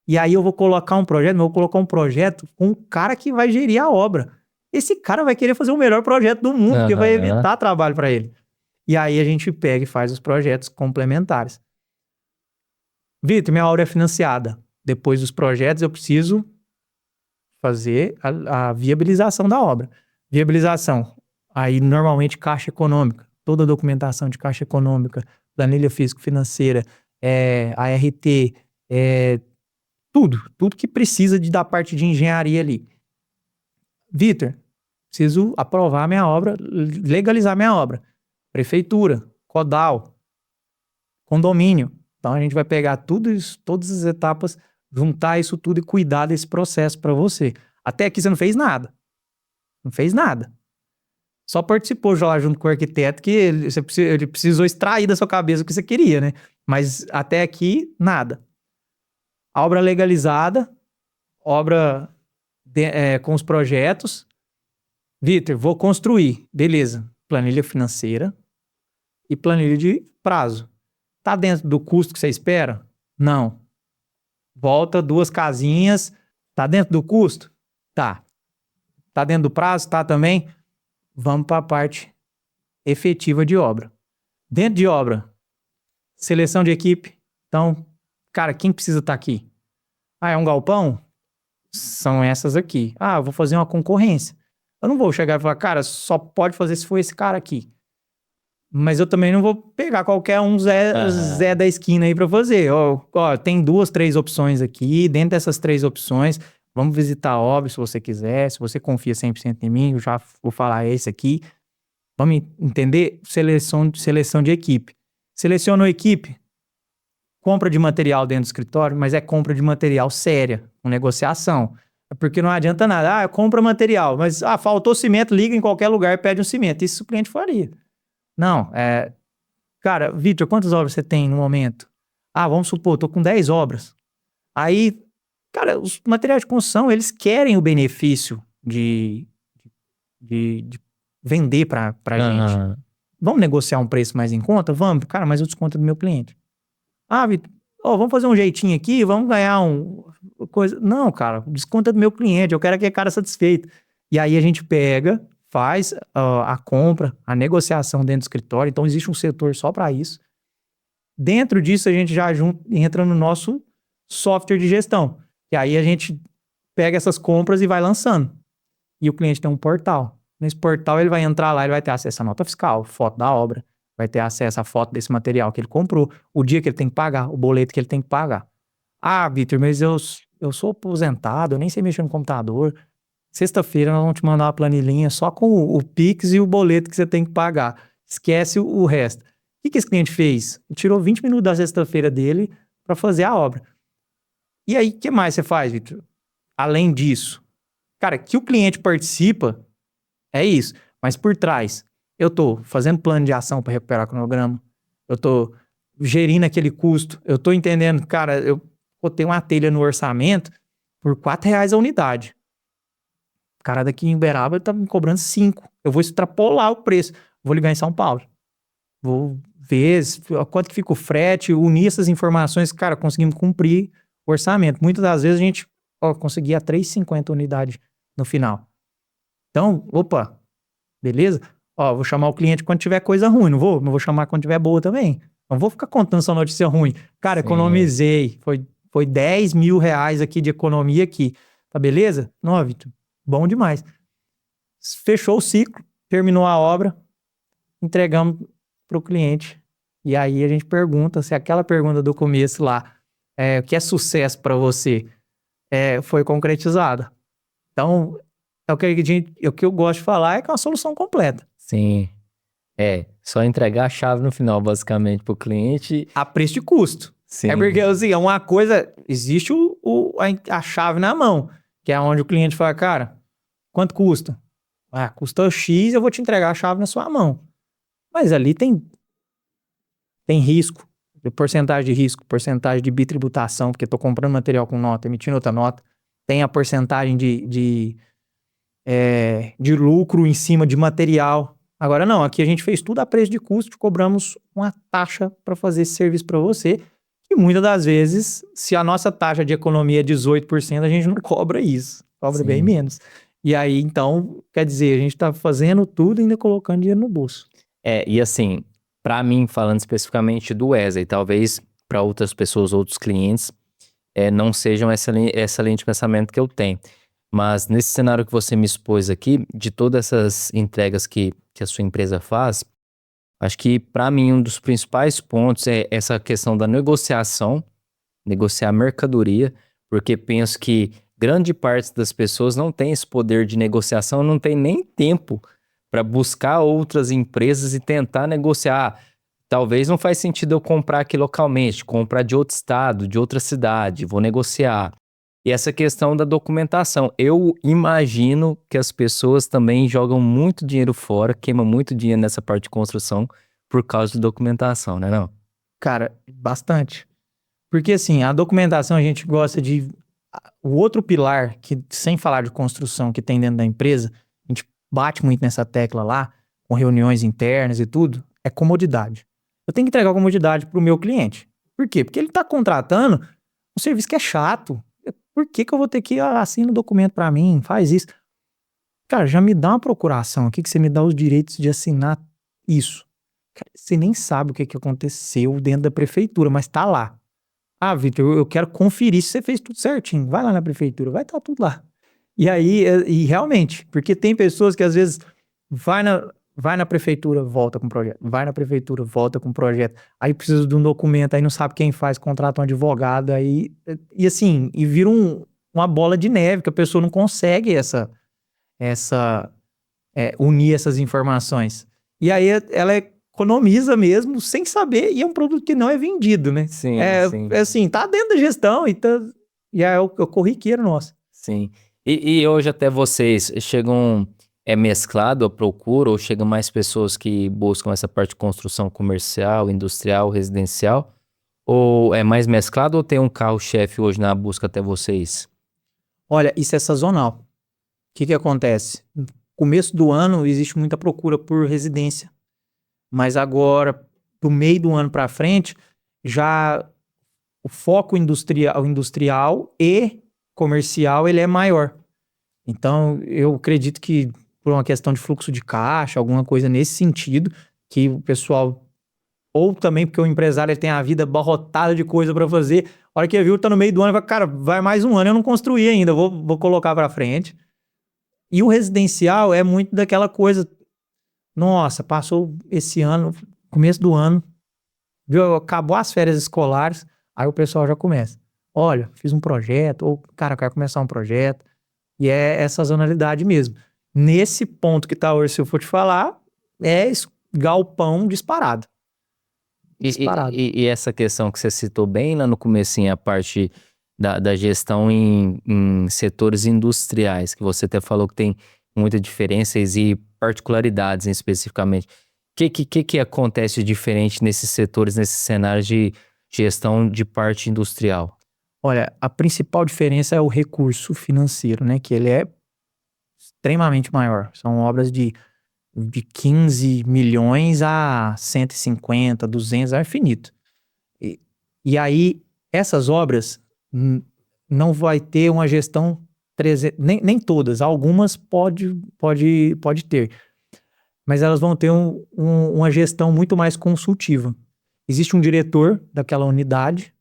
E aí eu vou colocar um projeto, mas eu vou colocar um projeto com um cara que vai gerir a obra. Esse cara vai querer fazer o melhor projeto do mundo, porque vai evitar trabalho para ele. E aí a gente pega e faz os projetos complementares. Vitor, minha obra é financiada. Depois dos projetos, eu preciso fazer a viabilização da obra. Viabilização. Aí, normalmente, caixa econômica. Toda a documentação de caixa econômica, planilha físico-financeira, ART, tudo que precisa da parte de engenharia ali. Vitor, preciso aprovar minha obra, legalizar minha obra. Prefeitura, Codal, condomínio. Então a gente vai pegar tudo isso, todas as etapas, juntar isso tudo e cuidar desse processo para você. Até aqui você não fez nada. Não fez nada. Só participou lá junto com o arquiteto que ele precisou extrair da sua cabeça o que você queria, né? Mas até aqui, nada. A obra legalizada, obra com os projetos. Vitor, vou construir. Beleza. Planilha financeira e planilha de prazo. Tá dentro do custo que você espera? Não. Volta 2 casinhas. Tá dentro do custo? Tá. Tá dentro do prazo? Tá também? Vamos para a parte efetiva de obra. Dentro de obra, seleção de equipe. Então, cara, quem precisa estar aqui? Ah, é um galpão? São essas aqui. Ah, eu vou fazer uma concorrência. Eu não vou chegar e falar, cara, só pode fazer se for esse cara aqui. Mas eu também não vou pegar qualquer um Zé da esquina aí para fazer. Ó, tem 2, 3 opções aqui. Dentro dessas 3 opções, vamos visitar a obra se você quiser. Se você confia 100% em mim, eu já vou falar esse aqui. Vamos entender? Seleção de equipe. Selecionou a equipe, compra de material dentro do escritório, mas é compra de material séria, com negociação. Porque não adianta nada. Ah, compra material, mas faltou cimento, liga em qualquer lugar e pede um cimento. Isso o cliente faria. Não, cara, Vitor, quantas obras você tem no momento? Ah, vamos supor, tô com 10 obras. Aí, cara, os materiais de construção, eles querem o benefício de vender pra gente. Vamos negociar um preço mais em conta? Vamos, cara, mas o desconto é do meu cliente. Ah, Vitor, vamos fazer um jeitinho aqui, vamos ganhar coisa. Não, cara, o desconto é do meu cliente, eu quero aquele cara satisfeito. E aí a gente pega, faz a compra, a negociação dentro do escritório. Então existe um setor só para isso. Dentro disso a gente já entra no nosso software de gestão. E aí a gente pega essas compras e vai lançando. E o cliente tem um portal. Nesse portal ele vai entrar lá, ele vai ter acesso à nota fiscal, foto da obra, vai ter acesso à foto desse material que ele comprou, o dia que ele tem que pagar, o boleto que ele tem que pagar. Ah, Vitor, mas eu sou aposentado, eu nem sei mexer no computador. Sexta-feira nós vamos te mandar uma planilhinha só com o Pix e o boleto que você tem que pagar. Esquece o resto. O que esse cliente fez? Ele tirou 20 minutos da sexta-feira dele para fazer a obra. E aí, o que mais você faz, Vitor? Além disso, cara, que o cliente participa, é isso. Mas por trás, eu tô fazendo plano de ação para recuperar o cronograma, eu tô gerindo aquele custo, eu tô entendendo, cara, eu botei uma telha no orçamento por R$4 a unidade. O cara daqui em Uberaba tá me cobrando 5. Eu vou extrapolar o preço. Vou ligar em São Paulo. Vou ver quanto que fica o frete, unir essas informações. Cara, conseguimos cumprir o orçamento. Muitas das vezes a gente conseguia 3,50 unidades no final. Então, opa, beleza? Vou chamar o cliente quando tiver coisa ruim. Não vou chamar quando tiver boa também. Não vou ficar contando só notícia ruim. Cara, sim, economizei. Foi R$10 mil aqui de economia aqui. Tá beleza? Não, Vitor. Bom demais. Fechou o ciclo, terminou a obra, entregamos para o cliente. E aí a gente pergunta se aquela pergunta do começo lá, o que é sucesso para você, foi concretizada. Então, o que eu gosto de falar é que é uma solução completa. Sim. Só entregar a chave no final, basicamente, para o cliente. A preço de custo. Sim. É porque, assim, uma coisa, existe a chave na mão, que é onde o cliente fala, cara, quanto custa? Custa X, eu vou te entregar a chave na sua mão. Mas ali tem risco, porcentagem de risco, porcentagem de bitributação, porque estou comprando material com nota, emitindo outra nota. Tem a porcentagem de lucro em cima de material. Agora não, aqui a gente fez tudo a preço de custo, cobramos uma taxa para fazer esse serviço para você. E muitas das vezes, se a nossa taxa de economia é 18%, a gente não cobra isso. Cobra Sim. bem menos. E aí, então, quer dizer, a gente tá fazendo tudo e ainda colocando dinheiro no bolso. E assim, para mim, falando especificamente do Wesley, talvez para outras pessoas, outros clientes, não sejam essa linha de pensamento que eu tenho. Mas nesse cenário que você me expôs aqui, de todas essas entregas que a sua empresa faz, acho que para mim um dos principais pontos é essa questão da negociar mercadoria, porque penso que grande parte das pessoas não tem esse poder de negociação, não tem nem tempo para buscar outras empresas e tentar negociar. Talvez não faz sentido eu comprar aqui localmente, comprar de outro estado, de outra cidade, vou negociar. E essa questão da documentação, eu imagino que as pessoas também jogam muito dinheiro fora, queimam muito dinheiro nessa parte de construção por causa de documentação, né não? Cara, bastante. Porque assim, a documentação a gente gosta de... O outro pilar, que sem falar de construção que tem dentro da empresa, a gente bate muito nessa tecla lá, com reuniões internas e tudo, é comodidade. Eu tenho que entregar comodidade pro meu cliente. Por quê? Porque ele tá contratando um serviço que é chato. Por que que eu vou ter que assinar o documento pra mim? Faz isso. Cara, já me dá uma procuração aqui que você me dá os direitos de assinar isso. Cara, você nem sabe o que que aconteceu dentro da prefeitura, mas tá lá. Ah, Vitor, eu quero conferir se você fez tudo certinho. Vai lá na prefeitura, vai estar tudo lá. E aí, e realmente, porque tem pessoas que às vezes vai na prefeitura, volta com o projeto. Vai na prefeitura, volta com o projeto. Aí precisa de um documento, aí não sabe quem faz, contrata um advogado, aí... E assim, e vira uma bola de neve, que a pessoa não consegue unir essas informações. E aí ela economiza mesmo, sem saber, e é um produto que não é vendido, né? Sim, sim. É assim, tá dentro da gestão, e é o corriqueiro nosso. Sim. E hoje até vocês chegam mesclado a procura ou chegam mais pessoas que buscam essa parte de construção comercial, industrial, residencial? Ou é mais mesclado ou tem um carro-chefe hoje na busca até vocês? Olha, isso é sazonal. O que que acontece? No começo do ano existe muita procura por residência, mas agora, do meio do ano para frente, já o foco industrial e comercial ele é maior. Então, eu acredito que por uma questão de fluxo de caixa, alguma coisa nesse sentido, que o pessoal, ou também porque o empresário ele tem a vida abarrotada de coisa para fazer, a hora que viu, tá no meio do ano, vai, cara, vai mais um ano, eu não construí ainda, vou colocar para frente. E o residencial é muito daquela coisa, nossa, passou esse ano, começo do ano, viu, acabou as férias escolares, aí o pessoal já começa. Olha, fiz um projeto, ou, cara, eu quero começar um projeto, e é essa sazonalidade mesmo. Nesse ponto que tá hoje, se eu for te falar, é galpão disparado. Disparado. E essa questão que você citou bem lá no comecinho, a parte da gestão em setores industriais, que você até falou que tem muitas diferenças e particularidades especificamente. O que acontece de diferente nesses setores, nesses cenários de gestão de parte industrial? Olha, a principal diferença é o recurso financeiro, né? Que ele é extremamente maior. São obras de 15 milhões a 150, 200, é infinito. E aí, essas obras não vai ter uma gestão, nem todas, algumas pode ter, mas elas vão ter uma gestão muito mais consultiva. Existe um diretor daquela unidade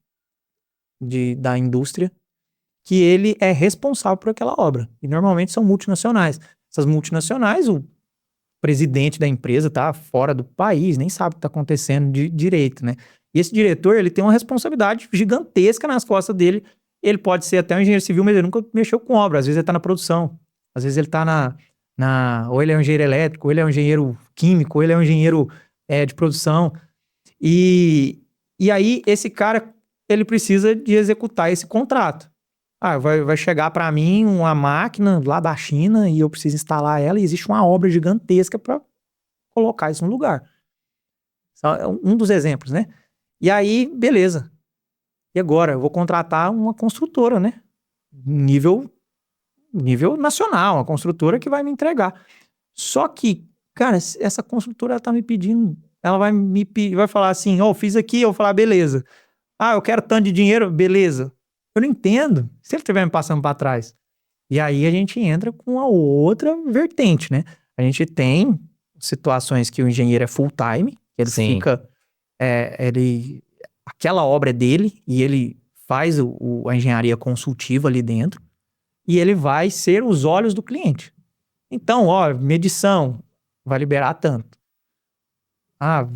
da indústria que ele é responsável por aquela obra. E normalmente são multinacionais. Essas multinacionais, o presidente da empresa tá fora do país, nem sabe o que tá acontecendo de direito, né? E esse diretor, ele tem uma responsabilidade gigantesca nas costas dele. Ele pode ser até um engenheiro civil, mas ele nunca mexeu com obra. Às vezes ele tá na produção. Às vezes ele tá ou ele é um engenheiro elétrico, ou ele é um engenheiro químico, ou ele é um engenheiro de produção. E aí, esse cara, ele precisa de executar esse contrato. Ah, vai chegar para mim uma máquina lá da China e eu preciso instalar ela e existe uma obra gigantesca para colocar isso no lugar. É um dos exemplos, né? E aí, beleza. E agora? Eu vou contratar uma construtora, né? Nível nacional, uma construtora que vai me entregar. Só que, cara, essa construtora ela tá me pedindo, ela vai falar assim, fiz aqui, eu vou falar, beleza. Ah, eu quero tanto de dinheiro, beleza. Eu não entendo. Se ele estiver me passando para trás. E aí a gente entra com a outra vertente, né? A gente tem situações que o engenheiro é full time, ele Sim. fica, aquela obra é dele e ele faz a engenharia consultiva ali dentro e ele vai ser os olhos do cliente. Então, medição, vai liberar tanto. Ah,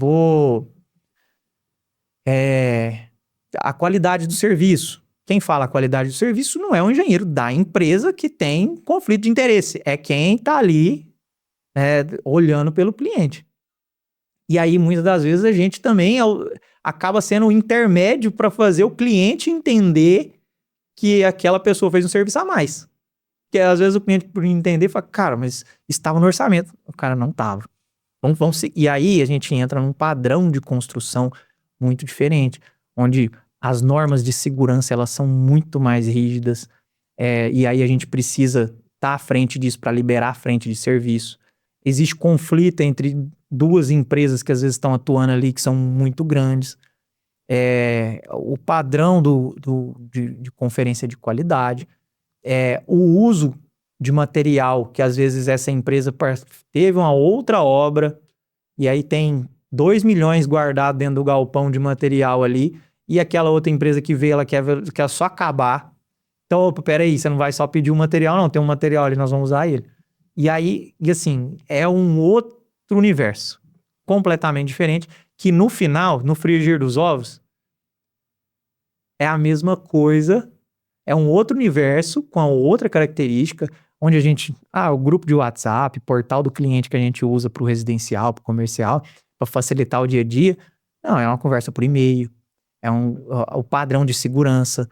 a qualidade do serviço. quem fala a qualidade do serviço não é o engenheiro da empresa que tem conflito de interesse, é quem está ali olhando pelo cliente. E aí, muitas das vezes, a gente também acaba sendo o intermédio para fazer o cliente entender que aquela pessoa fez um serviço a mais. Porque às vezes o cliente, por entender, fala, cara, mas estava no orçamento. O cara não estava. E aí a gente entra num padrão de construção muito diferente, onde as normas de segurança elas são muito mais rígidas, e aí a gente precisa estar à frente disso para liberar a frente de serviço. Existe conflito entre duas empresas que às vezes estão atuando ali, que são muito grandes. O padrão de conferência de qualidade, o uso de material, que às vezes essa empresa teve uma outra obra, e aí tem 2 milhões guardados dentro do galpão de material ali, e aquela outra empresa que veio, ela quer só acabar. Então, opa, peraí, você não vai só pedir o material, não, tem um material ali, nós vamos usar ele. E aí, assim, é um outro universo, completamente diferente, que no final, no frigir dos ovos, é a mesma coisa, é um outro universo, com a outra característica, onde a gente, o grupo de WhatsApp, portal do cliente que a gente usa para o residencial, para o comercial, para facilitar o dia a dia, não, é uma conversa por e-mail, o padrão de segurança,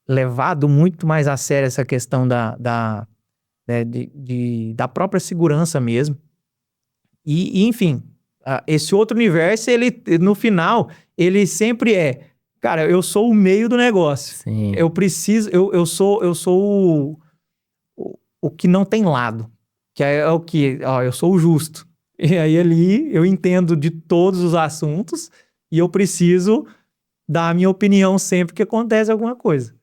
levado muito mais a sério essa questão da própria segurança mesmo. E enfim, esse outro universo, ele, no final, ele sempre cara, eu sou o meio do negócio. Sim. Eu preciso, eu sou o que não tem lado, que é o que, eu sou o justo. E aí ali eu entendo de todos os assuntos e eu preciso dar a minha opinião sempre que acontece alguma coisa.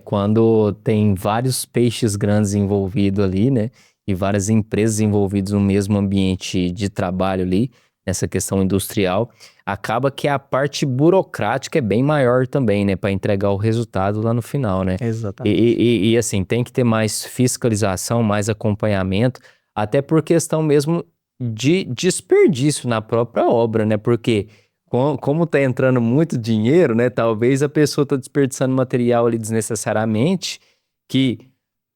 Quando tem vários peixes grandes envolvidos ali, né? E várias empresas envolvidas no mesmo ambiente de trabalho ali, nessa questão industrial, acaba que a parte burocrática é bem maior também, né? Para entregar o resultado lá no final, né? Exatamente. E assim, tem que ter mais fiscalização, mais acompanhamento, até por questão mesmo de desperdício na própria obra, né? Porque como tá entrando muito dinheiro, né? Talvez a pessoa tá desperdiçando material ali desnecessariamente, que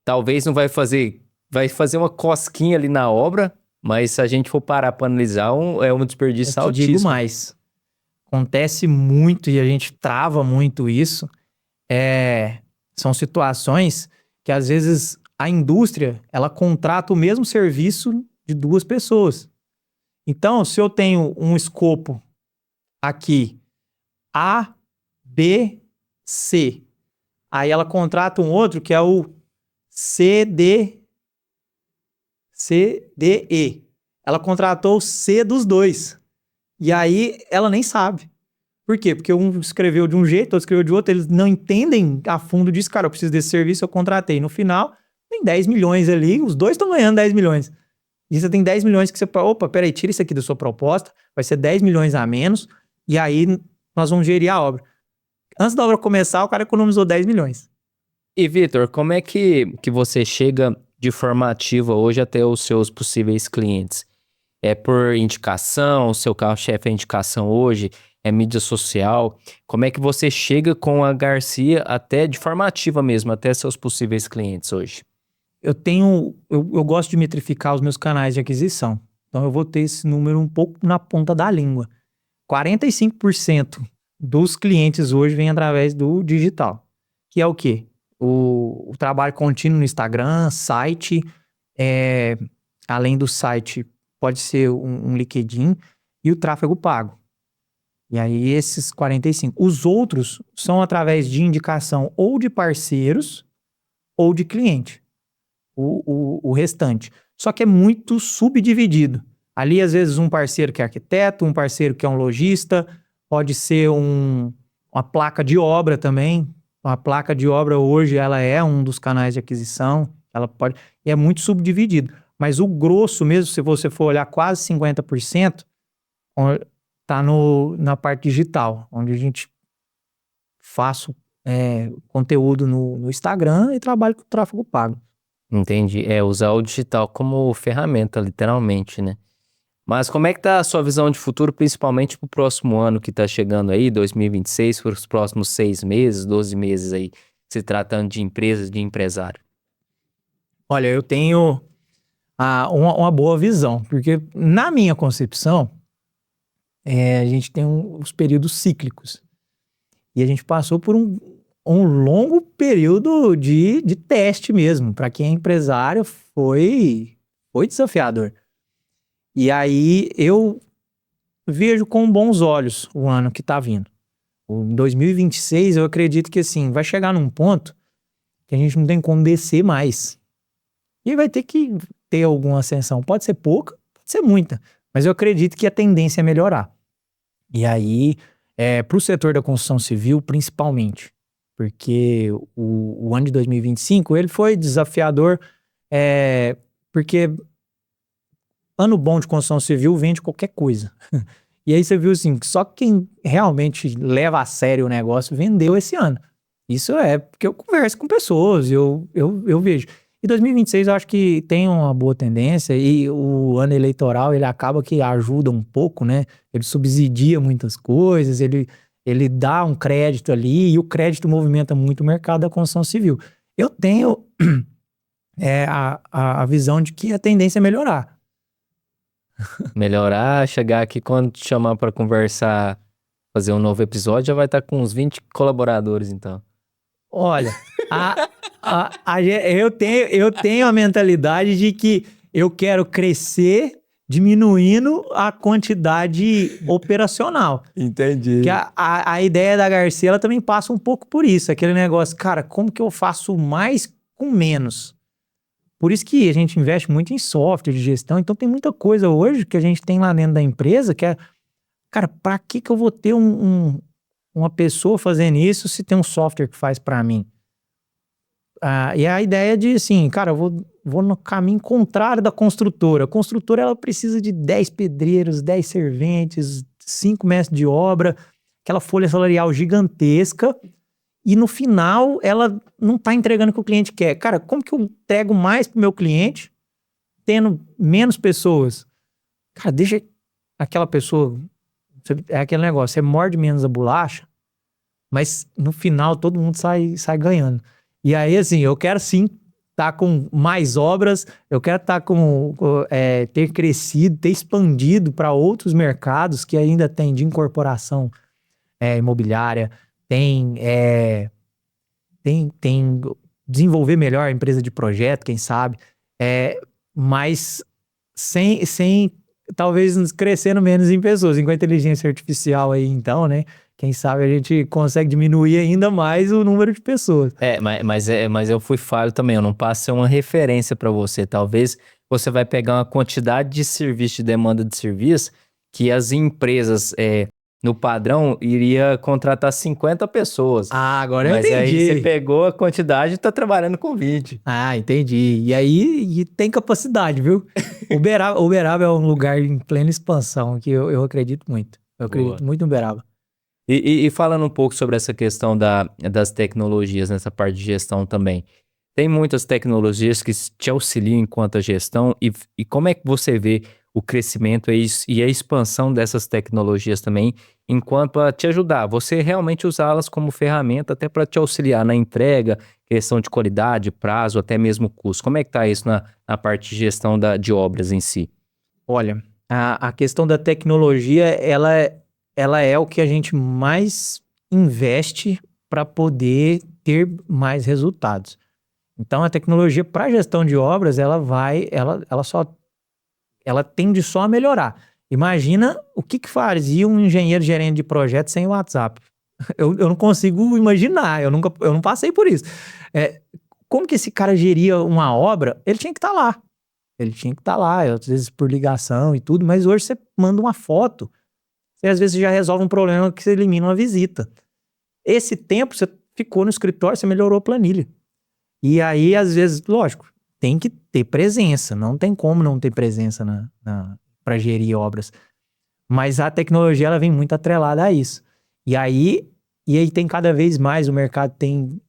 talvez não vai fazer uma cosquinha ali na obra, mas se a gente for parar para analisar, é um desperdício Eu te altíssimo. digo mais, acontece muito e a gente trava muito isso, são situações que às vezes a indústria, ela contrata o mesmo serviço de 2 pessoas. Então, se eu tenho um escopo aqui, A, B, C, aí ela contrata um outro que é o CDE. Ela contratou o C dos 2. E aí ela nem sabe. Por quê? Porque um escreveu de um jeito, outro escreveu de outro, eles não entendem a fundo disso. Cara, eu preciso desse serviço, eu contratei. No final, tem 10 milhões ali, os dois estão ganhando 10 milhões. E você tem 10 milhões que você... Opa, peraí, tira isso aqui da sua proposta, vai ser 10 milhões a menos, e aí nós vamos gerir a obra. Antes da obra começar, o cara economizou 10 milhões. E, Vitor, como é que você chega de forma ativa hoje até os seus possíveis clientes? É por indicação, o seu carro-chefe é indicação hoje, é mídia social? Como é que você chega com a Garcia até de forma ativa mesmo, até seus possíveis clientes hoje? Eu gosto de metrificar os meus canais de aquisição. Então eu vou ter esse número um pouco na ponta da língua. 45% dos clientes hoje vem através do digital. Que é o quê? O trabalho contínuo no Instagram, site, além do site, pode ser um LinkedIn e o tráfego pago. E aí esses 45%. Os outros são através de indicação ou de parceiros ou de cliente. O restante. Só que é muito subdividido. Ali, às vezes, um parceiro que é arquiteto, um parceiro que é um lojista, pode ser uma placa de obra também. Uma placa de obra hoje, ela é um dos canais de aquisição. E é muito subdividido. Mas o grosso mesmo, se você for olhar, quase 50%, está na parte digital, onde a gente faço conteúdo no Instagram e trabalho com tráfego pago. Entendi. Usar o digital como ferramenta, literalmente, né? Mas como é que tá a sua visão de futuro, principalmente pro próximo ano que tá chegando aí, 2026, para os próximos 6 meses, 12 meses aí, se tratando de empresas, de empresário? Olha, eu tenho uma boa visão, porque na minha concepção, a gente tem os períodos cíclicos. E a gente passou por um longo período de teste mesmo. Para quem é empresário, foi desafiador. E aí eu vejo com bons olhos o ano que tá vindo. O 2026, eu acredito que assim, vai chegar num ponto que a gente não tem como descer mais. E vai ter que ter alguma ascensão. Pode ser pouca, pode ser muita. Mas eu acredito que a tendência é melhorar. E aí, para o setor da construção civil, principalmente. Porque o ano de 2025, ele foi desafiador, porque ano bom de construção civil vende qualquer coisa. E aí você viu assim, que só quem realmente leva a sério o negócio vendeu esse ano. Isso é porque eu converso com pessoas, eu vejo. E 2026 eu acho que tem uma boa tendência e o ano eleitoral ele acaba que ajuda um pouco, né? Ele subsidia muitas coisas, ele dá um crédito ali e o crédito movimenta muito o mercado da construção civil. Eu tenho a visão de que a tendência é melhorar. Melhorar, chegar aqui quando te chamar para conversar, fazer um novo episódio, já vai estar com uns 20 colaboradores, então. Olha, eu tenho a mentalidade de que eu quero crescer diminuindo a quantidade operacional. Entendi. Que a ideia da Garcia, ela também passa um pouco por isso. Aquele negócio, cara, como que eu faço mais com menos? Por isso que a gente investe muito em software de gestão. Então tem muita coisa hoje que a gente tem lá dentro da empresa que é, cara, pra que eu vou ter uma pessoa fazendo isso se tem um software que faz pra mim? E a ideia de, assim, cara, eu vou no caminho contrário da construtora. A construtora, ela precisa de 10 pedreiros, 10 serventes, 5 mestres de obra, aquela folha salarial gigantesca, e no final, ela não tá entregando o que o cliente quer. Cara, como que eu entrego mais pro meu cliente, tendo menos pessoas? Cara, deixa aquela pessoa... É aquele negócio, você morde menos a bolacha, mas no final todo mundo sai ganhando. E aí, assim, eu quero sim estar com mais obras, eu quero estar ter crescido, ter expandido para outros mercados que ainda tem de incorporação imobiliária, tem desenvolver melhor a empresa de projeto, quem sabe, mas sem talvez crescendo menos em pessoas. E com a inteligência artificial aí, então, né? Quem sabe a gente consegue diminuir ainda mais o número de pessoas. Mas eu fui falho também. Eu não passo a ser uma referência para você. Talvez você vai pegar uma quantidade de serviço, de demanda de serviço, que as empresas, no padrão, iria contratar 50 pessoas. Agora eu entendi. Mas aí você pegou a quantidade e tá trabalhando com 20. Entendi. E aí tem capacidade, viu? Uberaba é um lugar em plena expansão que eu acredito muito. Eu acredito muito no Uberaba. E falando um pouco sobre essa questão das tecnologias, nessa parte de gestão também. Tem muitas tecnologias que te auxiliam enquanto a gestão e como é que você vê o crescimento e a expansão dessas tecnologias também, enquanto a te ajudar, você realmente usá-las como ferramenta até para te auxiliar na entrega, questão de qualidade, prazo, até mesmo custo. Como é que está isso na parte de gestão de obras em si? Olha, a questão da tecnologia, ela é o que a gente mais investe para poder ter mais resultados. Então, a tecnologia para gestão de obras, ela tende só a melhorar. Imagina o que fazia um engenheiro gerente de projeto sem o WhatsApp. Eu não consigo imaginar, eu não passei por isso. Como que esse cara geria uma obra? Ele tinha que estar lá. Às vezes por ligação e tudo, mas hoje você manda uma foto, você às vezes já resolve um problema que você elimina uma visita. Esse tempo você ficou no escritório, você melhorou a planilha. E aí, às vezes, lógico, tem que ter presença, não tem como não ter presença para gerir obras. Mas a tecnologia, ela vem muito atrelada a isso. E aí tem cada vez mais, o mercado tem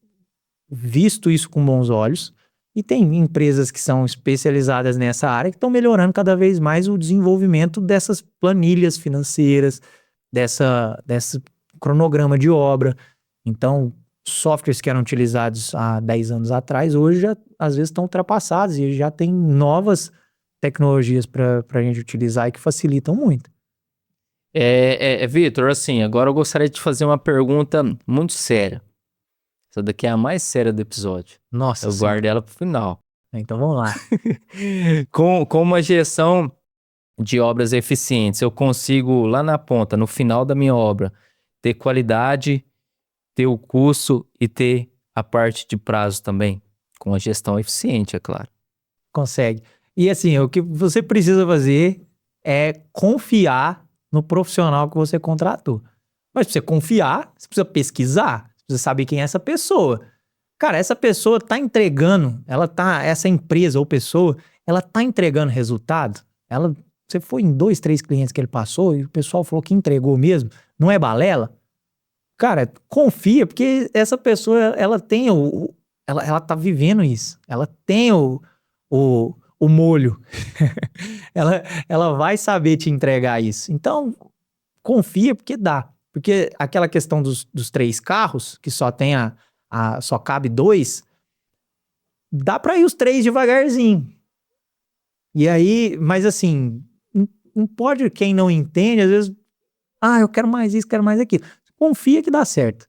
visto isso com bons olhos, E tem empresas que são especializadas nessa área que estão melhorando cada vez mais o desenvolvimento dessas planilhas financeiras, desse cronograma de obra. Então, softwares que eram utilizados há 10 anos atrás, hoje já às vezes estão ultrapassados e já tem novas tecnologias para a gente utilizar e que facilitam muito. Vitor, assim, agora eu gostaria de te fazer uma pergunta muito séria. Essa daqui é a mais séria do episódio. Nossa Eu Senhora. guardo ela pro final. Então vamos lá. Com uma gestão de obras eficientes, eu consigo lá na ponta, no final da minha obra, ter qualidade, ter o custo e ter a parte de prazo também, com a gestão eficiente, é claro. Consegue. E assim, o que você precisa fazer é confiar no profissional que você contratou. Mas pra você confiar, você precisa pesquisar, você precisa saber quem é essa pessoa. Cara, essa pessoa tá entregando, essa empresa ou pessoa, ela tá entregando resultado? Você foi em 2, 3 clientes que ele passou e o pessoal falou que entregou mesmo, não é balela? Cara, confia, porque essa pessoa, ela tem ela tá vivendo isso. Ela tem o molho. ela vai saber te entregar isso. Então, confia porque dá. Porque aquela questão dos 3 carros, que só tem só cabe 2, dá pra ir os 3 devagarzinho. E aí, mas assim, não pode quem não entende, às vezes, eu quero mais isso, quero mais aquilo. Confia que dá certo.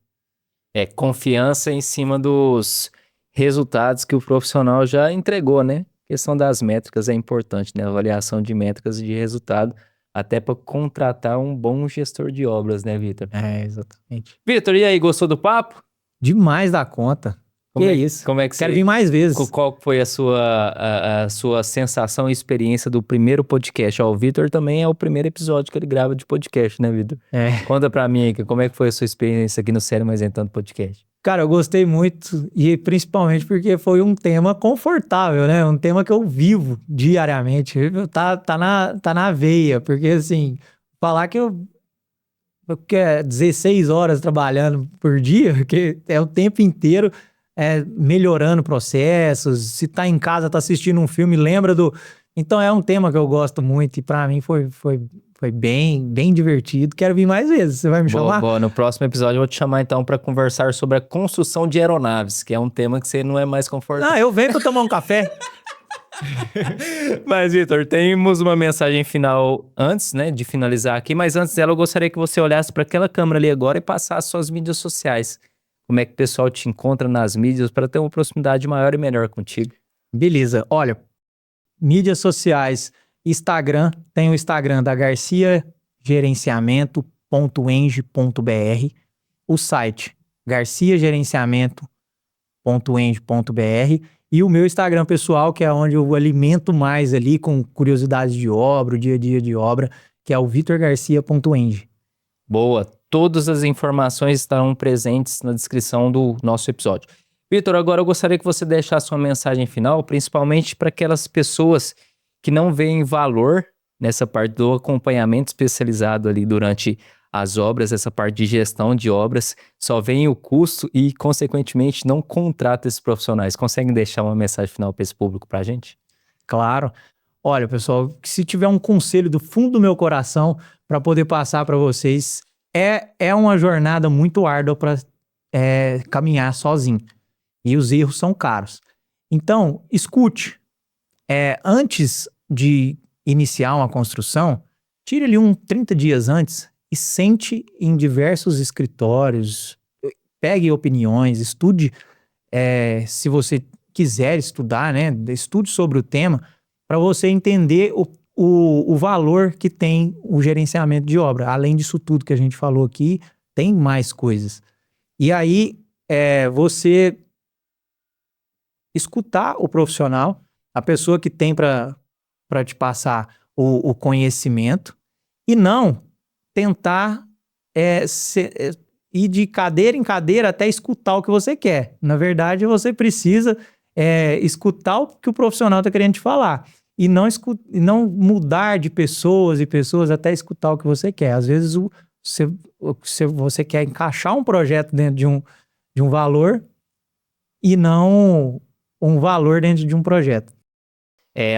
Confiança em cima dos resultados que o profissional já entregou, né? A questão das métricas é importante, né? A avaliação de métricas de resultado, até para contratar um bom gestor de obras, né, Vitor? Exatamente. Vitor, e aí, gostou do papo? Demais da conta. Como que é isso? Como é que Quero vir mais vezes. Qual foi a sua sensação e experiência do primeiro podcast? O Vitor também é o primeiro episódio que ele grava de podcast, né, Vitor? Conta pra mim aí, como é que foi a sua experiência aqui no Sério Mais Entanto Podcast? Cara, eu gostei muito e principalmente porque foi um tema confortável, né? Um tema que eu vivo diariamente. Tá na veia, porque assim, falar que eu é 16 horas trabalhando por dia, que é o tempo inteiro melhorando processos. Se tá em casa, tá assistindo um filme, lembra do... Então é um tema que eu gosto muito e pra mim foi bem divertido. Quero vir mais vezes. Você vai me chamar? Boa. No próximo episódio eu vou te chamar então para conversar sobre a construção de aeronaves, que é um tema que você não é mais confortável. Eu venho pra tomar um café. Mas, Vitor, temos uma mensagem final antes, né, de finalizar aqui, mas antes dela eu gostaria que você olhasse para aquela câmera ali agora e passasse suas mídias sociais. Como é que o pessoal te encontra nas mídias para ter uma proximidade maior e melhor contigo? Beleza. Olha, mídias sociais, Instagram, tem o Instagram da garciagerenciamento.eng.br, o site garciagerenciamento.eng.br e o meu Instagram pessoal, que é onde eu alimento mais ali com curiosidades de obra, o dia a dia de obra, que é o vitorgarcia.eng. Boa. Todas as informações estarão presentes na descrição do nosso episódio. Vitor, agora eu gostaria que você deixasse uma mensagem final, principalmente para aquelas pessoas que não veem valor nessa parte do acompanhamento especializado ali durante as obras, essa parte de gestão de obras, só veem o custo e, consequentemente, não contratam esses profissionais. Conseguem deixar uma mensagem final para esse público para a gente? Claro. Olha, pessoal, se tiver um conselho do fundo do meu coração para poder passar para vocês, é uma jornada muito árdua para caminhar sozinho. E os erros são caros. Então, escute. Antes de iniciar uma construção, tire ali 30 dias antes e sente em diversos escritórios, pegue opiniões, estude, se você quiser estudar, né? Estude sobre o tema para você entender o valor que tem o gerenciamento de obra. Além disso tudo que a gente falou aqui, tem mais coisas. E aí, você escutar o profissional, a pessoa que tem para te passar o conhecimento, e não tentar ir de cadeira em cadeira até escutar o que você quer. Na verdade, você precisa escutar o que o profissional está querendo te falar. E não mudar de pessoas e pessoas até escutar o que você quer. Às vezes você quer encaixar um projeto dentro de um valor e não um valor dentro de um projeto.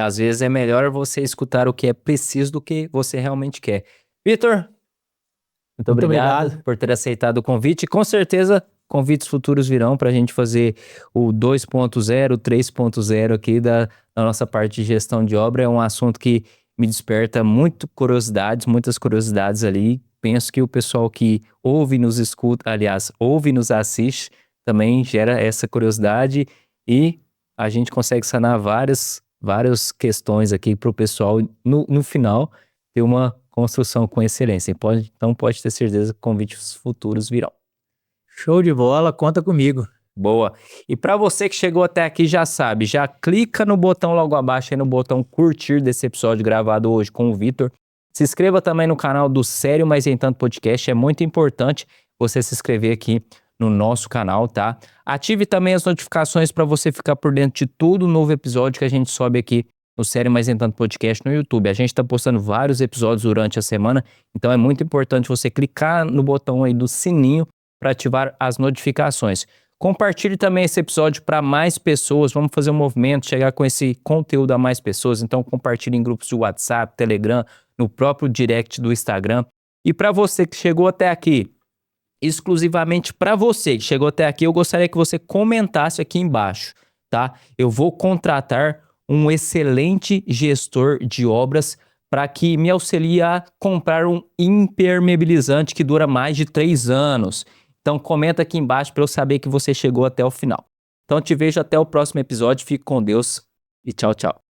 Às vezes é melhor você escutar o que é preciso do que você realmente quer. Vitor, muito obrigado por ter aceitado o convite. Com certeza, convites futuros virão para a gente fazer o 2.0, 3.0 aqui da nossa parte de gestão de obra. É um assunto que me desperta muitas curiosidades ali. Penso que o pessoal que ouve e nos escuta, aliás, ouve e nos assiste, também gera essa curiosidade e a gente consegue sanar várias questões aqui para o pessoal no final ter uma construção com excelência. Então pode ter certeza que convites futuros virão. Show de bola, conta comigo. Boa. E para você que chegou até aqui, já sabe, já clica no botão logo abaixo aí no botão curtir desse episódio gravado hoje com o Vitor. Se inscreva também no canal do Sério Mas Nem Tanto Podcast. É muito importante você se inscrever aqui no nosso canal, tá? Ative também as notificações para você ficar por dentro de todo novo episódio que a gente sobe aqui no Sério Mas Nem Tanto Podcast no YouTube. A gente está postando vários episódios durante a semana, então é muito importante você clicar no botão aí do sininho para ativar as notificações. Compartilhe também esse episódio para mais pessoas. Vamos fazer um movimento, chegar com esse conteúdo a mais pessoas. Então compartilhe em grupos de WhatsApp, Telegram, no próprio direct do Instagram. E para você que chegou até aqui, exclusivamente para você que chegou até aqui, eu gostaria que você comentasse aqui embaixo, tá? Eu vou contratar um excelente gestor de obras para que me auxilie a comprar um impermeabilizante que dura mais de 3 anos. Então comenta aqui embaixo para eu saber que você chegou até o final. Então te vejo até o próximo episódio. Fique com Deus e tchau, tchau.